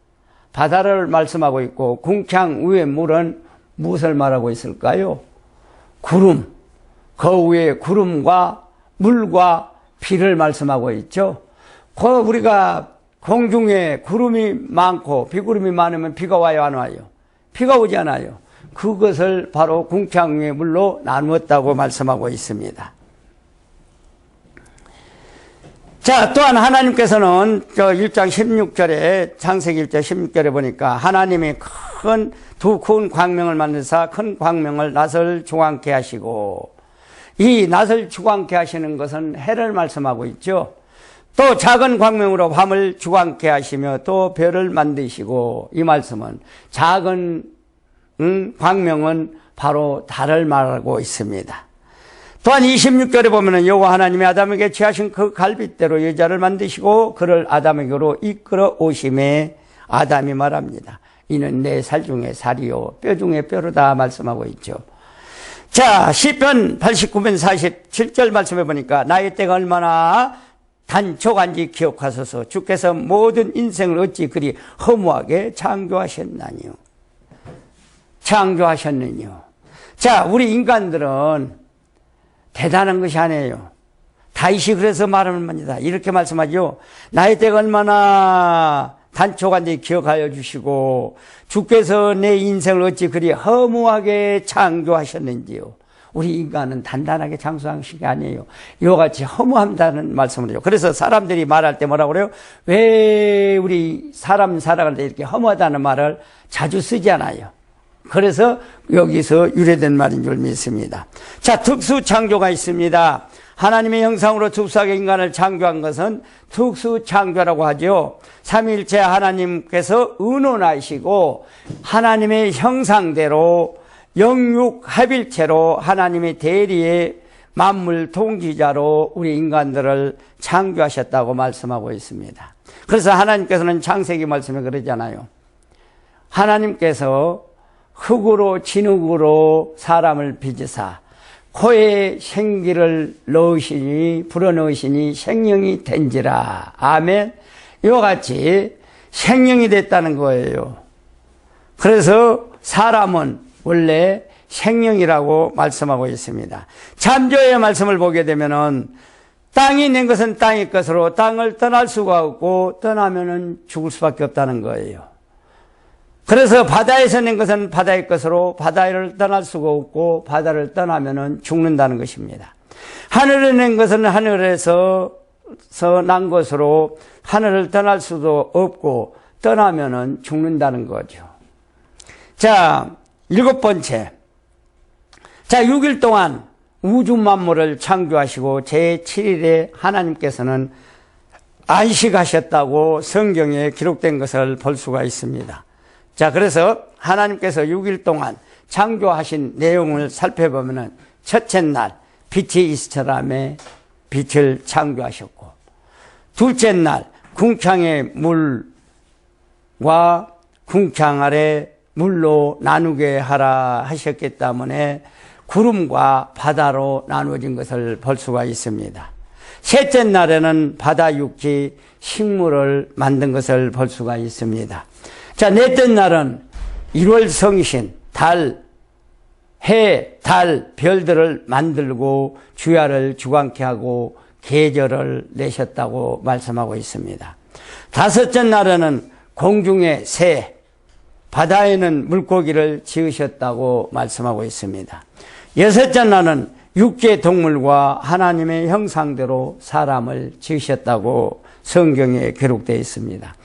바다를 말씀하고 있고 궁창 위에 물은 무엇을 말하고 있을까요? 구름, 그 위에 구름과 물과 비를 말씀하고 있죠. 우리가 공중에 구름이 많고 비구름이 많으면 비가 와요, 안 와요? 비가 오지 않아요. 그것을 바로 궁창 위에 물로 나누었다고 말씀하고 있습니다. 자, 또한 하나님께서는 1장 16절에 창세기 1장 16절에 보니까 하나님이 두 큰 광명을 만드사 큰 광명을 낫을 주광케 하시고, 이 낫을 주광케 하시는 것은 해를 말씀하고 있죠. 또 작은 광명으로 밤을 주광케 하시며 또 별을 만드시고, 이 말씀은 작은 광명은 바로 달을 말하고 있습니다. 또한 26절에 보면은 여호와 하나님이 아담에게 취하신 그 갈빗대로 여자를 만드시고 그를 아담에게로 이끌어 오심에 아담이 말합니다. 이는 내 살 중에 살이요 뼈 중에 뼈로다 말씀하고 있죠. 자, 시편 89편 47절 말씀해 보니까 나의 때가 얼마나 단촉한지 기억하소서. 주께서 모든 인생을 어찌 그리 허무하게 창조하셨나니요. 창조하셨느뇨. 자, 우리 인간들은 대단한 것이 아니에요. 다윗이 그래서 말합니다. 이렇게 말씀하죠. 나의 때가 얼마나 단촉한지 기억하여 주시고 주께서 내 인생을 어찌 그리 허무하게 창조하셨는지요. 우리 인간은 단단하게 창조한 것이 아니에요. 이와 같이 허무한다는 말씀을 해요. 그래서 사람들이 말할 때 뭐라고 그래요? 왜 우리 사람 살아갈 때 이렇게 허무하다는 말을 자주 쓰지 않아요. 그래서 여기서 유래된 말인 줄 믿습니다. 자, 특수 창조가 있습니다. 하나님의 형상으로 특수하게 인간을 창조한 것은 특수 창조라고 하죠. 삼위일체 하나님께서 의논하시고 하나님의 형상대로 영육합일체로 하나님의 대리의 만물 통치자로 우리 인간들을 창조하셨다고 말씀하고 있습니다. 그래서 하나님께서는 창세기 말씀에 그러잖아요. 하나님께서 흙으로 진흙으로 사람을 빚으사 코에 생기를 넣으시니 불어넣으시니 생명이 된지라. 아멘. 이와 같이 생명이 됐다는 거예요. 그래서 사람은 원래 생명이라고 말씀하고 있습니다. 잠조의 말씀을 보게 되면은 땅이 낸 것은 땅의 것으로 땅을 떠날 수가 없고 떠나면은 죽을 수밖에 없다는 거예요. 그래서 바다에서 낸 것은 바다의 것으로 바다를 떠날 수가 없고 바다를 떠나면은 죽는다는 것입니다. 하늘에 낸 것은 하늘에서 난 것으로 하늘을 떠날 수도 없고 떠나면은 죽는다는 거죠. 자, 7번째. 자, 6일 동안 우주 만물을 창조하시고 제7일에 하나님께서는 안식하셨다고 성경에 기록된 것을 볼 수가 있습니다. 자, 그래서 하나님께서 6일 동안 창조하신 내용을 살펴보면은 첫째 날 빛이 있으라며 빛을 창조하셨고, 둘째 날 궁창의 물과 궁창 아래 물로 나누게 하라 하셨기 때문에 구름과 바다로 나누어진 것을 볼 수가 있습니다. 셋째 날에는 바다 육지 식물을 만든 것을 볼 수가 있습니다. 자, 넷째 날은 1월 성신, 달, 해, 달, 별들을 만들고 주야를 주관케 하고 계절을 내셨다고 말씀하고 있습니다. 다섯째 날에는 공중의 새, 바다에는 물고기를 지으셨다고 말씀하고 있습니다. 여섯째 날은 육지의 동물과 하나님의 형상대로 사람을 지으셨다고 성경에 기록되어 있습니다.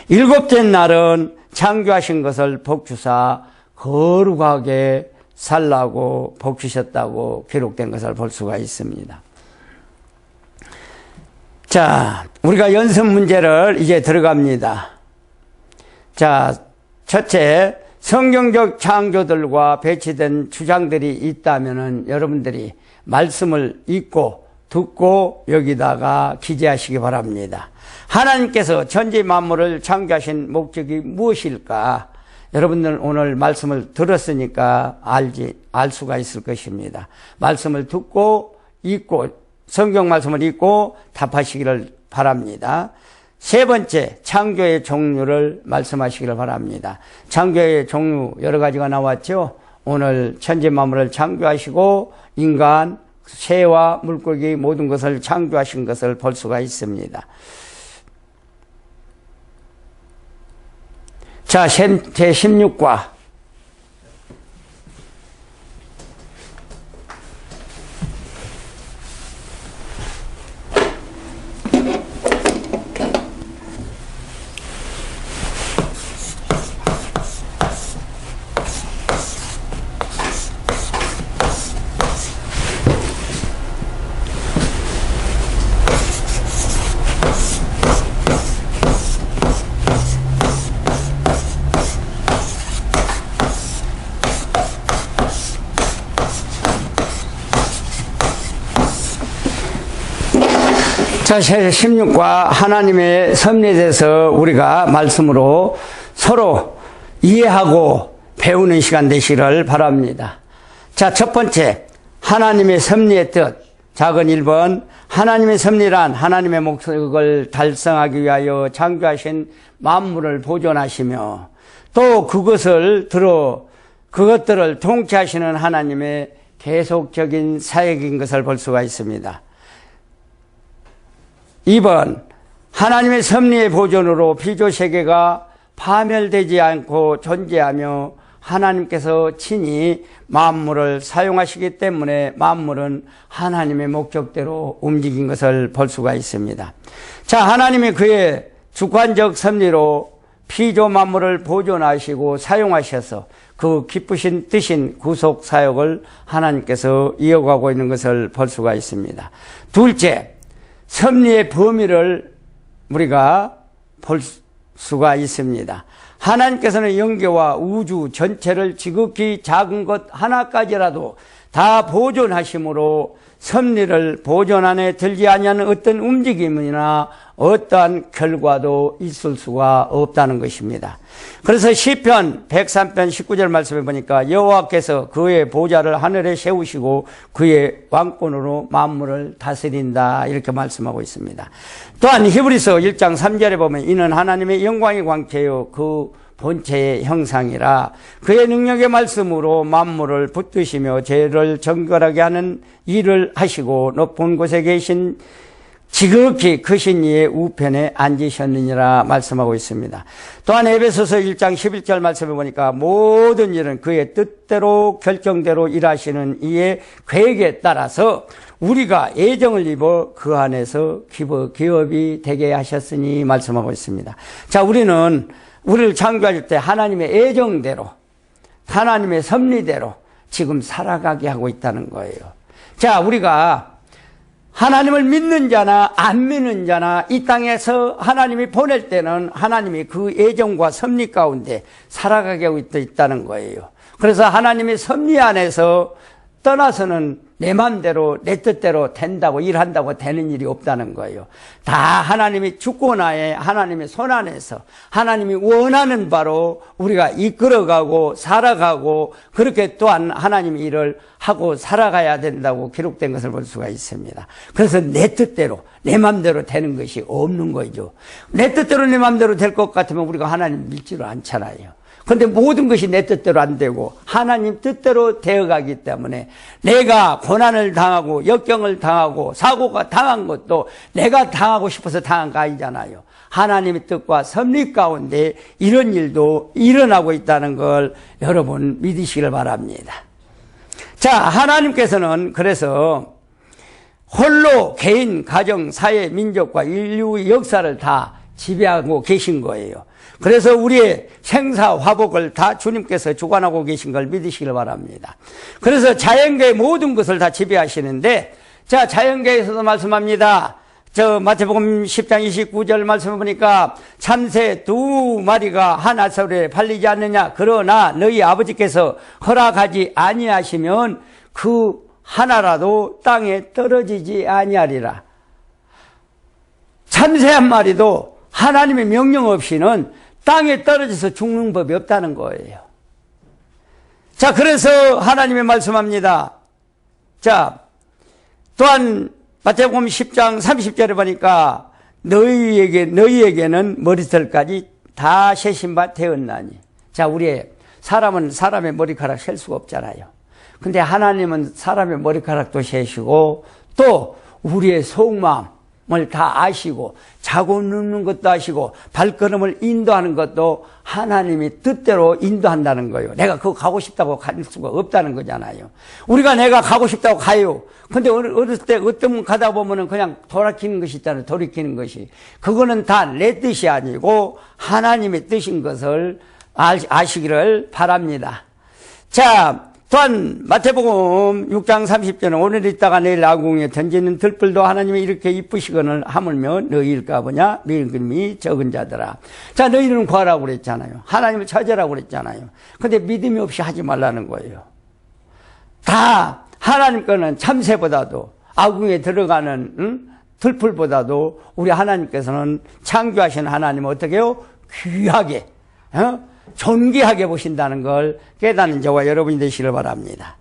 일곱째 날은 창조하신 것을 복주사 거룩하게 살라고 복주셨다고 기록된 것을 볼 수가 있습니다. 자, 우리가 연습 문제를 이제 들어갑니다. 자, 첫째, 성경적 창조들과 배치된 주장들이 있다면은 여러분들이 말씀을 읽고 듣고 여기다가 기재하시기 바랍니다. 하나님께서 천지 만물을 창조하신 목적이 무엇일까? 여러분들 오늘 말씀을 들었으니까 알 수가 있을 것입니다. 말씀을 듣고 읽고 성경 말씀을 읽고 답하시기를 바랍니다. 세 번째, 창조의 종류를 말씀하시기를 바랍니다. 창조의 종류 여러 가지가 나왔죠. 오늘 천지 만물을 창조하시고 인간, 새와 물고기 모든 것을 창조하신 것을 볼 수가 있습니다. 자, 제16과 자, 제16과 하나님의 섭리에 대해서 우리가 말씀으로 서로 이해하고 배우는 시간 되시기를 바랍니다. 자, 첫 번째, 하나님의 섭리의 뜻. 작은 1번, 하나님의 섭리란 하나님의 목적을 달성하기 위하여 창조하신 만물을 보존하시며 또 그것들을 통치하시는 하나님의 계속적인 사역인 것을 볼 수가 있습니다. 2번, 하나님의 섭리의 보존으로 피조세계가 파멸되지 않고 존재하며 하나님께서 친히 만물을 사용하시기 때문에 만물은 하나님의 목적대로 움직인 것을 볼 수가 있습니다. 자, 하나님이 그의 주관적 섭리로 피조 만물을 보존하시고 사용하셔서 그 기쁘신 뜻인 구속 사역을 하나님께서 이어가고 있는 것을 볼 수가 있습니다. 둘째, 섭리의 범위를 우리가 볼 수가 있습니다. 하나님께서는 영계와 우주 전체를 지극히 작은 것 하나까지라도 다 보존하심으로 섭리를 보존 안에 들지 아니하는 어떤 움직임이나 어떠한 결과도 있을 수가 없다는 것입니다. 그래서 시편 103편 19절 말씀해 보니까 여호와께서 그의 보좌를 하늘에 세우시고 그의 왕권으로 만물을 다스린다 이렇게 말씀하고 있습니다. 또한 히브리서 1장 3절에 보면 이는 하나님의 영광의 광채요 그 본체의 형상이라 그의 능력의 말씀으로 만물을 붙드시며 죄를 정결하게 하는 일을 하시고 높은 곳에 계신 지극히 크신 이의 우편에 앉으셨느니라 말씀하고 있습니다. 또한 에베소서 1장 11절 말씀을 보니까 모든 일은 그의 뜻대로 결정대로 일하시는 이의 계획에 따라서 우리가 애정을 입어 그 안에서 기업이 되게 하셨으니 말씀하고 있습니다. 자, 우리를 창조하실 때 하나님의 애정대로, 하나님의 섭리대로 지금 살아가게 하고 있다는 거예요. 자, 우리가 하나님을 믿는 자나 안 믿는 자나 이 땅에서 하나님이 보낼 때는 하나님이 그 애정과 섭리 가운데 살아가게 하고 있다는 거예요. 그래서 하나님의 섭리 안에서 떠나서는 내 마음대로 내 뜻대로 된다고 일한다고 되는 일이 없다는 거예요. 다 하나님이 주권하에 하나님의 손 안에서 하나님이 원하는 바로 우리가 이끌어가고 살아가고 그렇게 또한 하나님의 일을 하고 살아가야 된다고 기록된 것을 볼 수가 있습니다. 그래서 내 뜻대로 내 마음대로 되는 것이 없는 거죠. 내 뜻대로 내 마음대로 될 것 같으면 우리가 하나님 믿지를 않잖아요. 그런데 모든 것이 내 뜻대로 안 되고 하나님 뜻대로 되어가기 때문에 내가 고난을 당하고 역경을 당하고 사고가 당한 것도 내가 당하고 싶어서 당한 거 아니잖아요. 하나님의 뜻과 섭리 가운데 이런 일도 일어나고 있다는 걸 여러분 믿으시길 바랍니다. 자, 하나님께서는 그래서 홀로 개인, 가정, 사회, 민족과 인류의 역사를 다 지배하고 계신 거예요. 그래서 우리의 생사 화복을 다 주님께서 주관하고 계신 걸 믿으시길 바랍니다. 그래서 자연계의 모든 것을 다 지배하시는데, 자, 자연계에서도 말씀합니다. 마태복음 10장 29절 말씀을 보니까 참새 2마리가 한 아설에 팔리지 않느냐. 그러나 너희 아버지께서 허락하지 아니하시면 그 하나라도 땅에 떨어지지 아니하리라. 참새 한 마리도 하나님의 명령 없이는 땅에 떨어져서 죽는 법이 없다는 거예요. 자, 그래서 하나님이 말씀합니다. 자, 또한 마태복음 10장 30절에 보니까 너희에게는 머리털까지 다 세신 바 되었나니. 자, 사람은 사람의 머리카락 셀 수가 없잖아요. 근데 하나님은 사람의 머리카락도 세시고 또 우리의 속마음을 다 아시고 자고 눕는 것도 아시고 발걸음을 인도하는 것도 하나님이 뜻대로 인도한다는 거예요. 내가 그거 가고 싶다고 갈 수가 없다는 거잖아요. 우리가 내가 가고 싶다고 가요. 근데 어렸을 때 어떤 가다 보면은 그냥 돌이키는 것이 있잖아요. 돌이키는 것이. 그거는 다 내 뜻이 아니고 하나님의 뜻인 것을 아시기를 바랍니다. 자, 또한 마태복음 6장 30절은 오늘 있다가 내일 아궁에 던지는 들불도 하나님이 이렇게 이쁘시거늘 하물며 너희일까 보냐 믿음이 적은 자들아. 자, 너희는 구하라고 그랬잖아요. 하나님을 찾으라고 그랬잖아요. 근데 믿음이 없이 하지 말라는 거예요. 다 하나님 거는 참새보다도 아궁에 들어가는 들불보다도 우리 하나님께서는 창조하신 하나님을 어떻게 해요? 귀하게 존귀하게 보신다는 걸 깨닫는 저와 여러분이 되시길 바랍니다.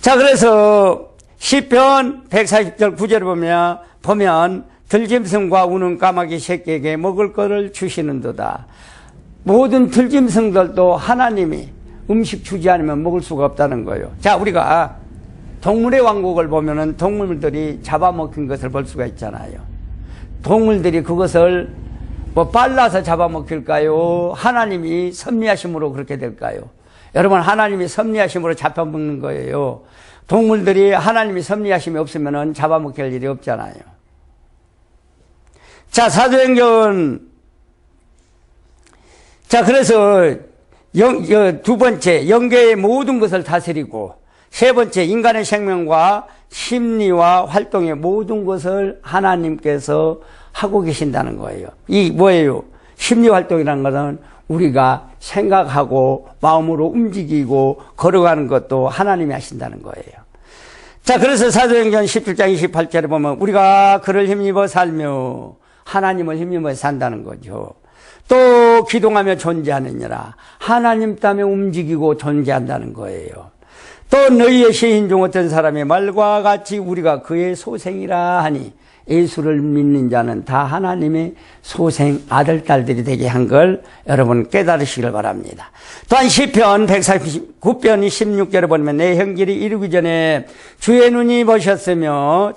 자, 그래서 시편 140절 9절을 보면 들짐승과 우는 까마귀 새끼에게 먹을 것을 주시는도다. 모든 들짐승들도 하나님이 음식 주지 않으면 먹을 수가 없다는 거예요. 자, 우리가 동물의 왕국을 보면은 동물들이 잡아먹힌 것을 볼 수가 있잖아요. 동물들이 그것을 빨라서 잡아먹힐까요? 하나님이 섭리하심으로 그렇게 될까요? 여러분, 하나님이 섭리하심으로 잡아먹는 거예요. 동물들이 하나님이 섭리하심이 없으면 잡아먹힐 일이 없잖아요. 자, 사도행전. 자, 그래서 두 번째, 영계의 모든 것을 다스리고, 세 번째, 인간의 생명과 심리와 활동의 모든 것을 하나님께서 하고 계신다는 거예요. 이 뭐예요? 심리활동이라는 것은 우리가 생각하고 마음으로 움직이고 걸어가는 것도 하나님이 하신다는 거예요. 자, 그래서 사도행전 17장 28절에 보면 우리가 그를 힘입어 살며 하나님을 힘입어 산다는 거죠. 또 기동하며 존재하느니라. 하나님 땀에 움직이고 존재한다는 거예요. 또 너희의 시인 중 어떤 사람의 말과 같이 우리가 그의 소생이라 하니. 예수를 믿는 자는 다 하나님의 소생 아들, 딸들이 되게 한 걸 여러분 깨달으시길 바랍니다. 또한 시편 149편 16절에 보면 내 형길이 이르기 전에 주의 눈이 보셨으며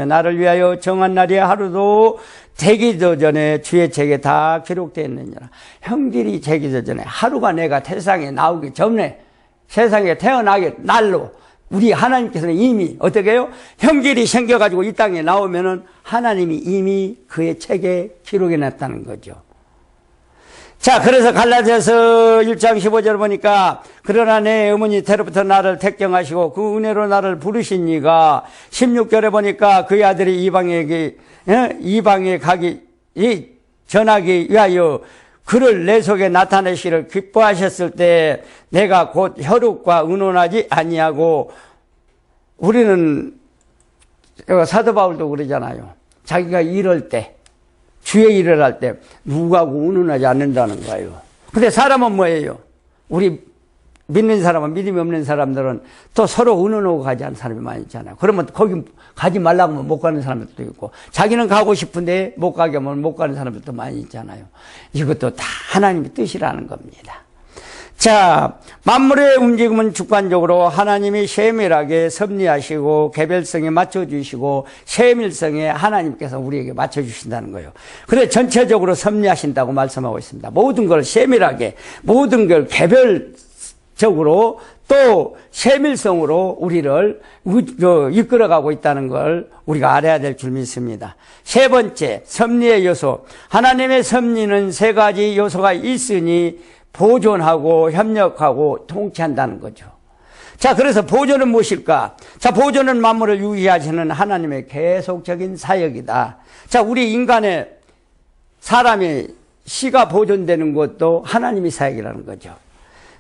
나를 위하여 정한 날이 하루도 되기도 전에 주의 책에 다 기록되어 있느니라. 형길이 되기도 전에 하루가 내가 세상에 나오기 전에 세상에 태어나기 날로 우리 하나님께서는 이미 어떻게 해요? 형길이 생겨가지고 이 땅에 나오면은 하나님이 이미 그의 책에 기록해 놨다는 거죠. 자, 그래서 갈라디아서 1장 15절 보니까 그러나 내 어머니 때로부터 나를 택정하시고 그 은혜로 나를 부르신 이가 16절에 보니까 그의 아들이 이방에 가기 전하기 위하여 그를 내 속에 나타내시를 기뻐하셨을 때 내가 곧 혈육과 의논하지 아니하고 우리는 사도 바울도 그러잖아요. 자기가 일할 때 주의 일을 할 때 누구하고 의논하지 않는다는 거예요. 근데 사람은 뭐예요? 우리 믿는 사람은 믿음이 없는 사람들은 또 서로 의논하고 가지 않는 사람이 많이 있잖아요. 그러면 거기 가지 말라고 하면 못 가는 사람들도 있고 자기는 가고 싶은데 못 가게 하면 못 가는 사람들도 많이 있잖아요. 이것도 다 하나님의 뜻이라는 겁니다. 자, 만물의 움직임은 주관적으로 하나님이 세밀하게 섭리하시고 개별성에 맞춰주시고 세밀성에 하나님께서 우리에게 맞춰주신다는 거예요. 그래서 전체적으로 섭리하신다고 말씀하고 있습니다. 모든 걸 세밀하게, 모든 걸 개별적으로 또 세밀성으로 우리를 이끌어가고 있다는 걸 우리가 알아야 될 줄 믿습니다. 세 번째, 섭리의 요소. 하나님의 섭리는 세 가지 요소가 있으니 보존하고 협력하고 통치한다는 거죠. 자, 그래서 보존은 무엇일까? 자, 보존은 만물을 유지하시는 하나님의 계속적인 사역이다. 자, 우리 인간의 사람의 씨가 보존되는 것도 하나님의 사역이라는 거죠.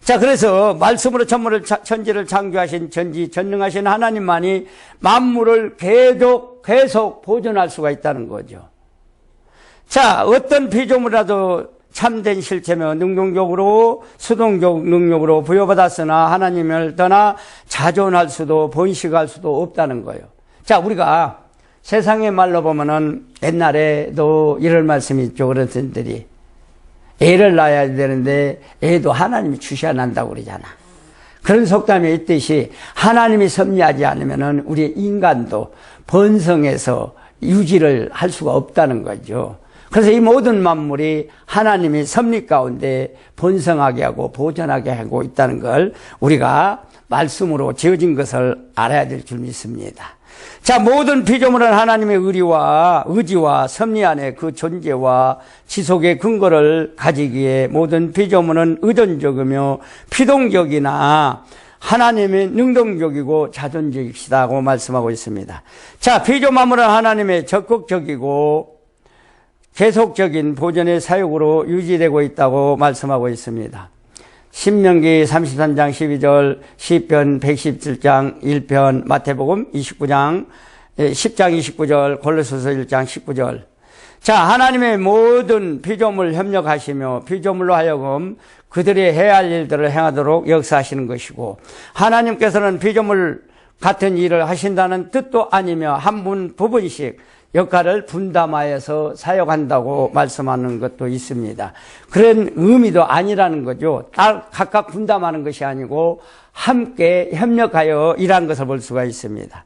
자, 그래서 말씀으로 천지를 창조하신 전능하신 하나님만이 만물을 계속 보존할 수가 있다는 거죠. 자, 어떤 피조물이라도 참된 실체며 능동적으로 수동적 능력으로 부여받았으나 하나님을 떠나 자존할 수도 번식할 수도 없다는 거예요. 자, 우리가 세상의 말로 보면은 옛날에도 이런 말씀이 있죠. 어른들이 애를 낳아야 되는데 애도 하나님이 주셔야 난다고 그러잖아. 그런 속담이 있듯이 하나님이 섭리하지 않으면은 우리 인간도 번성해서 유지를 할 수가 없다는 거죠. 그래서 이 모든 만물이 하나님이 섭리 가운데 번성하게 하고 보존하게 하고 있다는 걸 우리가 말씀으로 지어진 것을 알아야 될 줄 믿습니다. 자, 모든 피조물은 하나님의 의지와 섭리 안에 그 존재와 지속의 근거를 가지기에 모든 피조물은 의존적이며 피동적이나 하나님의 능동적이고 자존적이시다고 말씀하고 있습니다. 자, 피조 만물은 하나님의 적극적이고 계속적인 보존의 사역으로 유지되고 있다고 말씀하고 있습니다. 신명기 33장 12절, 시편 117장 1편, 마태복음 29장 10장 29절, 골로새서 1장 19절. 자, 하나님의 모든 피조물 협력하시며 피조물로 하여금 그들이 해야 할 일들을 행하도록 역사하시는 것이고 하나님께서는 피조물 같은 일을 하신다는 뜻도 아니며 한 부분씩 역할을 분담하여서 사역한다고 말씀하는 것도 있습니다. 그런 의미도 아니라는 거죠. 각각 분담하는 것이 아니고 함께 협력하여 일한 것을 볼 수가 있습니다.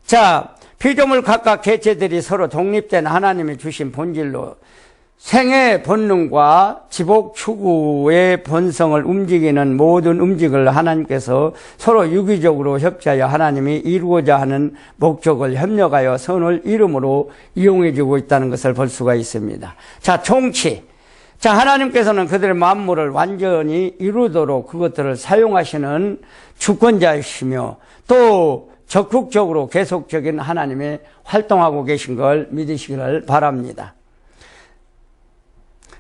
자, 피조물 각각 개체들이 서로 독립된 하나님이 주신 본질로 생의 본능과 지복 추구의 본성을 움직이는 모든 움직임을 하나님께서 서로 유기적으로 협조하여 하나님이 이루고자 하는 목적을 협력하여 선을 이름으로 이용해 주고 있다는 것을 볼 수가 있습니다. 자, 통치. 자, 하나님께서는 그들의 만물을 완전히 이루도록 그것들을 사용하시는 주권자이시며 또 적극적으로 계속적인 하나님의 활동하고 계신 걸 믿으시기를 바랍니다.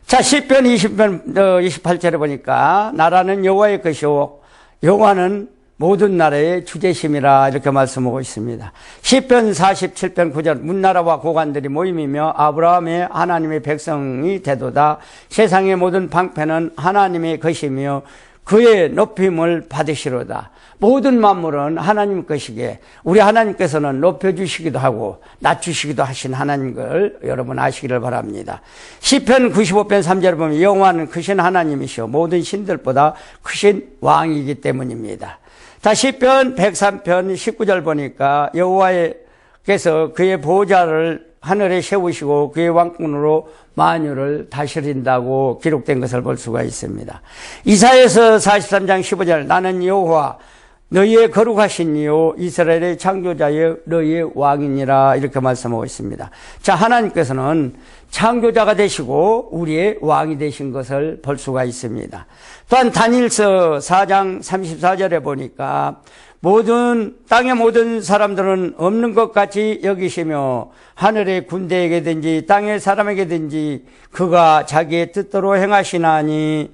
자, 시편 20편 28절에 보니까 나라는 여호와의 것이요 여호와는 모든 나라의 주제심이라 이렇게 말씀하고 있습니다. 시편 47편 9절 문나라와 고관들이 모임이며 아브라함의 하나님의 백성이 되도다. 세상의 모든 방패는 하나님의 것이며 그의 높임을 받으시로다. 모든 만물은 하나님 것이기에 우리 하나님께서는 높여주시기도 하고 낮추시기도 하신 하나님 걸 여러분 아시기를 바랍니다. 시편 95편 3절에 보면 여호와는 크신 하나님이시오 모든 신들보다 크신 왕이기 때문입니다. 다 시편 103편 19절 보니까 여호와께서 그의 보호자를 하늘에 세우시고 그의 왕권으로 만유를 다스린다고 기록된 것을 볼 수가 있습니다. 이사야서 43장 15절 나는 여호와 너희의 거룩하신 이요 이스라엘의 창조자여 너희의 왕이니라 이렇게 말씀하고 있습니다. 자, 하나님께서는 창조자가 되시고 우리의 왕이 되신 것을 볼 수가 있습니다. 또한 다니엘서 4장 34절에 보니까 땅의 모든 사람들은 없는 것 같이 여기시며 하늘의 군대에게든지 땅의 사람에게든지 그가 자기의 뜻대로 행하시나니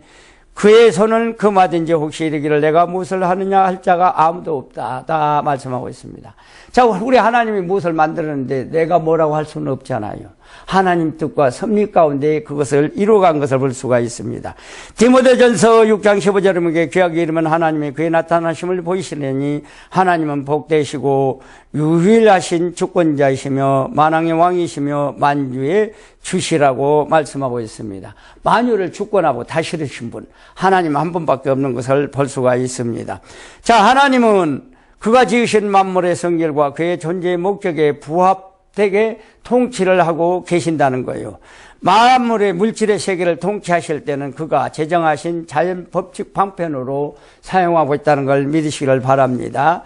그의 손은 금하든지 혹시 이르기를 내가 무엇을 하느냐 할 자가 아무도 없다. 다 말씀하고 있습니다. 자, 우리 하나님이 무엇을 만들었는데 내가 뭐라고 할 수는 없잖아요. 하나님 뜻과 섭리 가운데 그것을 이루어간 것을 볼 수가 있습니다. 디모데전서 6장 15절에 보면 귀하게 이르면 하나님이 그의 나타나심을 보이시려니 하나님은 복되시고 유일하신 주권자이시며 만왕의 왕이시며 만주의 주시라고 말씀하고 있습니다. 만유를 주권하고 다스리신 분 하나님 한 분밖에 없는 것을 볼 수가 있습니다. 자, 하나님은 그가 지으신 만물의 성질과 그의 존재의 목적에 부합되게 통치를 하고 계신다는 거예요. 만물의 물질의 세계를 통치하실 때는 그가 제정하신 자연 법칙 방편으로 사용하고 있다는 걸 믿으시기를 바랍니다.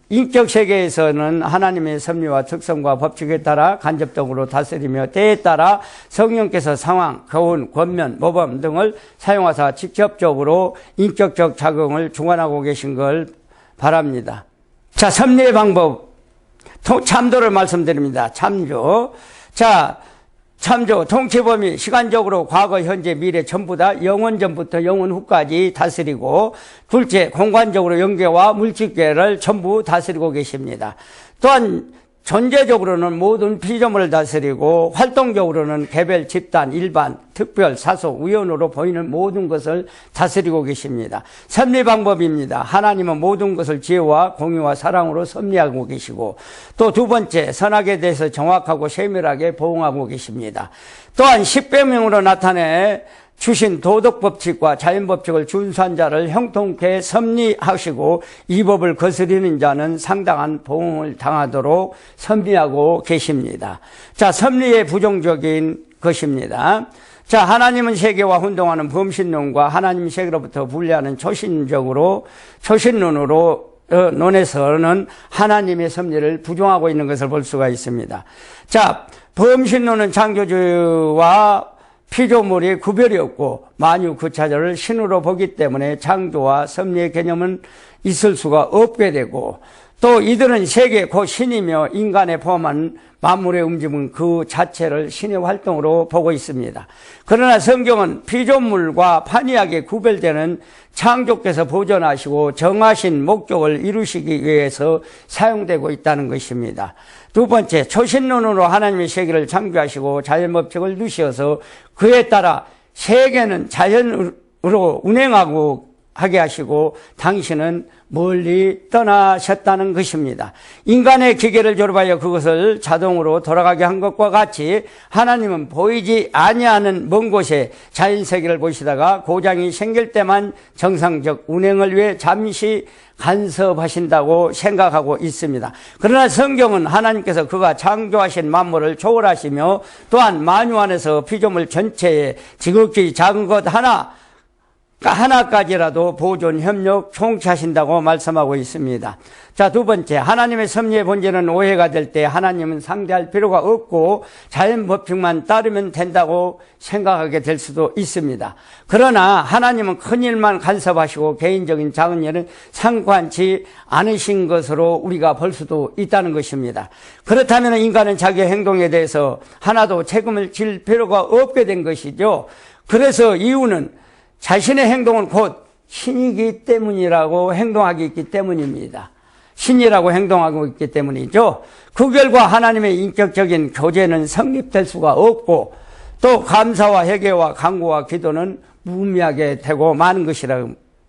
인격 세계에서는 하나님의 섭리와 특성과 법칙에 따라 간접적으로 다스리며 때에 따라 성령께서 상황, 교훈, 권면, 모범 등을 사용하사 직접적으로 인격적 작용을 주관하고 계신 걸 바랍니다. 자, 섭리의 방법, 참조를 말씀드립니다. 참조. 자, 참조, 통치 범위, 시간적으로 과거, 현재, 미래 전부 다 영원 전부터 영원 후까지 다스리고, 둘째, 공간적으로 영계와 물질계를 전부 다스리고 계십니다. 또한 존재적으로는 모든 피조물을 다스리고 활동적으로는 개별, 집단, 일반, 특별, 사소, 우연으로 보이는 모든 것을 다스리고 계십니다. 섭리 방법입니다. 하나님은 모든 것을 지혜와 공의와 사랑으로 섭리하고 계시고 또 두 번째, 선악에 대해서 정확하고 세밀하게 보응하고 계십니다. 또한 십계명으로 나타내 주신 도덕법칙과 자연법칙을 준수한 자를 형통케 섭리하시고 이 법을 거스리는 자는 상당한 보응을 당하도록 섭리하고 계십니다. 자, 섭리의 부정적인 것입니다. 자, 하나님은 세계와 혼동하는 범신론과 하나님 세계로부터 분리하는 초신론에서는 하나님의 섭리를 부정하고 있는 것을 볼 수가 있습니다. 자, 범신론은 창조주와 피조물이 구별이 없고 만유 그 차저를 신으로 보기 때문에 창조와 섭리의 개념은 있을 수가 없게 되고 또 이들은 세계 곧 신이며 인간에 포함한 만물의 움직임은 그 자체를 신의 활동으로 보고 있습니다. 그러나 성경은 피조물과 판이하게 구별되는 창조께서 보존하시고 정하신 목적을 이루시기 위해서 사용되고 있다는 것입니다. 두 번째, 초신론으로 하나님의 세계를 창조하시고 자연법칙을 두셔서 그에 따라 세계는 자연으로 운행하고 하게 하시고 당신은 멀리 떠나셨다는 것입니다. 인간의 기계를 조립하여 그것을 자동으로 돌아가게 한 것과 같이 하나님은 보이지 아니하는 먼 곳에 자연세계를 보시다가 고장이 생길 때만 정상적 운행을 위해 잠시 간섭하신다고 생각하고 있습니다. 그러나 성경은 하나님께서 그가 창조하신 만물을 초월하시며 또한 만유 안에서 피조물 전체에 지극히 작은 것 하나까지라도 보존, 협력, 총치하신다고 말씀하고 있습니다. 자, 두 번째, 하나님의 섭리의 본질은 오해가 될 때 하나님은 상대할 필요가 없고 자연 법칙만 따르면 된다고 생각하게 될 수도 있습니다. 그러나 하나님은 큰 일만 간섭하시고 개인적인 작은 일은 상관치 않으신 것으로 우리가 볼 수도 있다는 것입니다. 그렇다면 인간은 자기의 행동에 대해서 하나도 책임을 질 필요가 없게 된 것이죠. 그래서 이유는 자신의 행동은 곧 신이기 때문이라고 행동하기 있기 때문입니다. 신이라고 행동하고 있기 때문이죠. 그 결과 하나님의 인격적인 교제는 성립될 수가 없고 또 감사와 회개와 간구와 기도는 무의미하게 되고 마는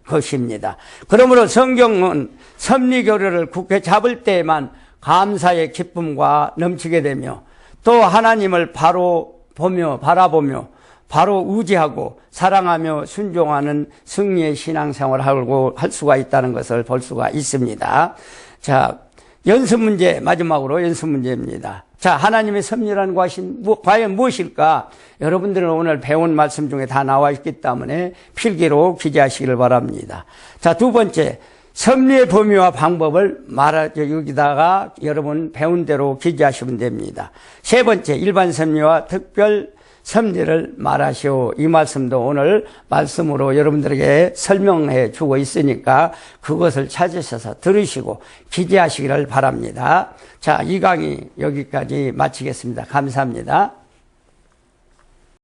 것입니다. 그러므로 성경은 섭리교류를 굳게 잡을 때에만 감사의 기쁨과 넘치게 되며 또 하나님을 바라보며 바로 의지하고 사랑하며 순종하는 승리의 신앙생활을 하고 할 수가 있다는 것을 볼 수가 있습니다. 자, 연습 문제, 마지막으로 연습 문제입니다. 자, 하나님의 섭리라는 것이 과연 무엇일까? 여러분들은 오늘 배운 말씀 중에 다 나와 있기 때문에 필기로 기재하시기를 바랍니다. 자, 두 번째, 섭리의 범위와 방법을 여기다가 여러분 배운 대로 기재하시면 됩니다. 세 번째, 일반 섭리와 특별 섭리를 말하시오. 이 말씀도 오늘 말씀으로 여러분들에게 설명해 주고 있으니까 그것을 찾으셔서 들으시고 기재하시기를 바랍니다. 자, 이 강의 여기까지 마치겠습니다. 감사합니다.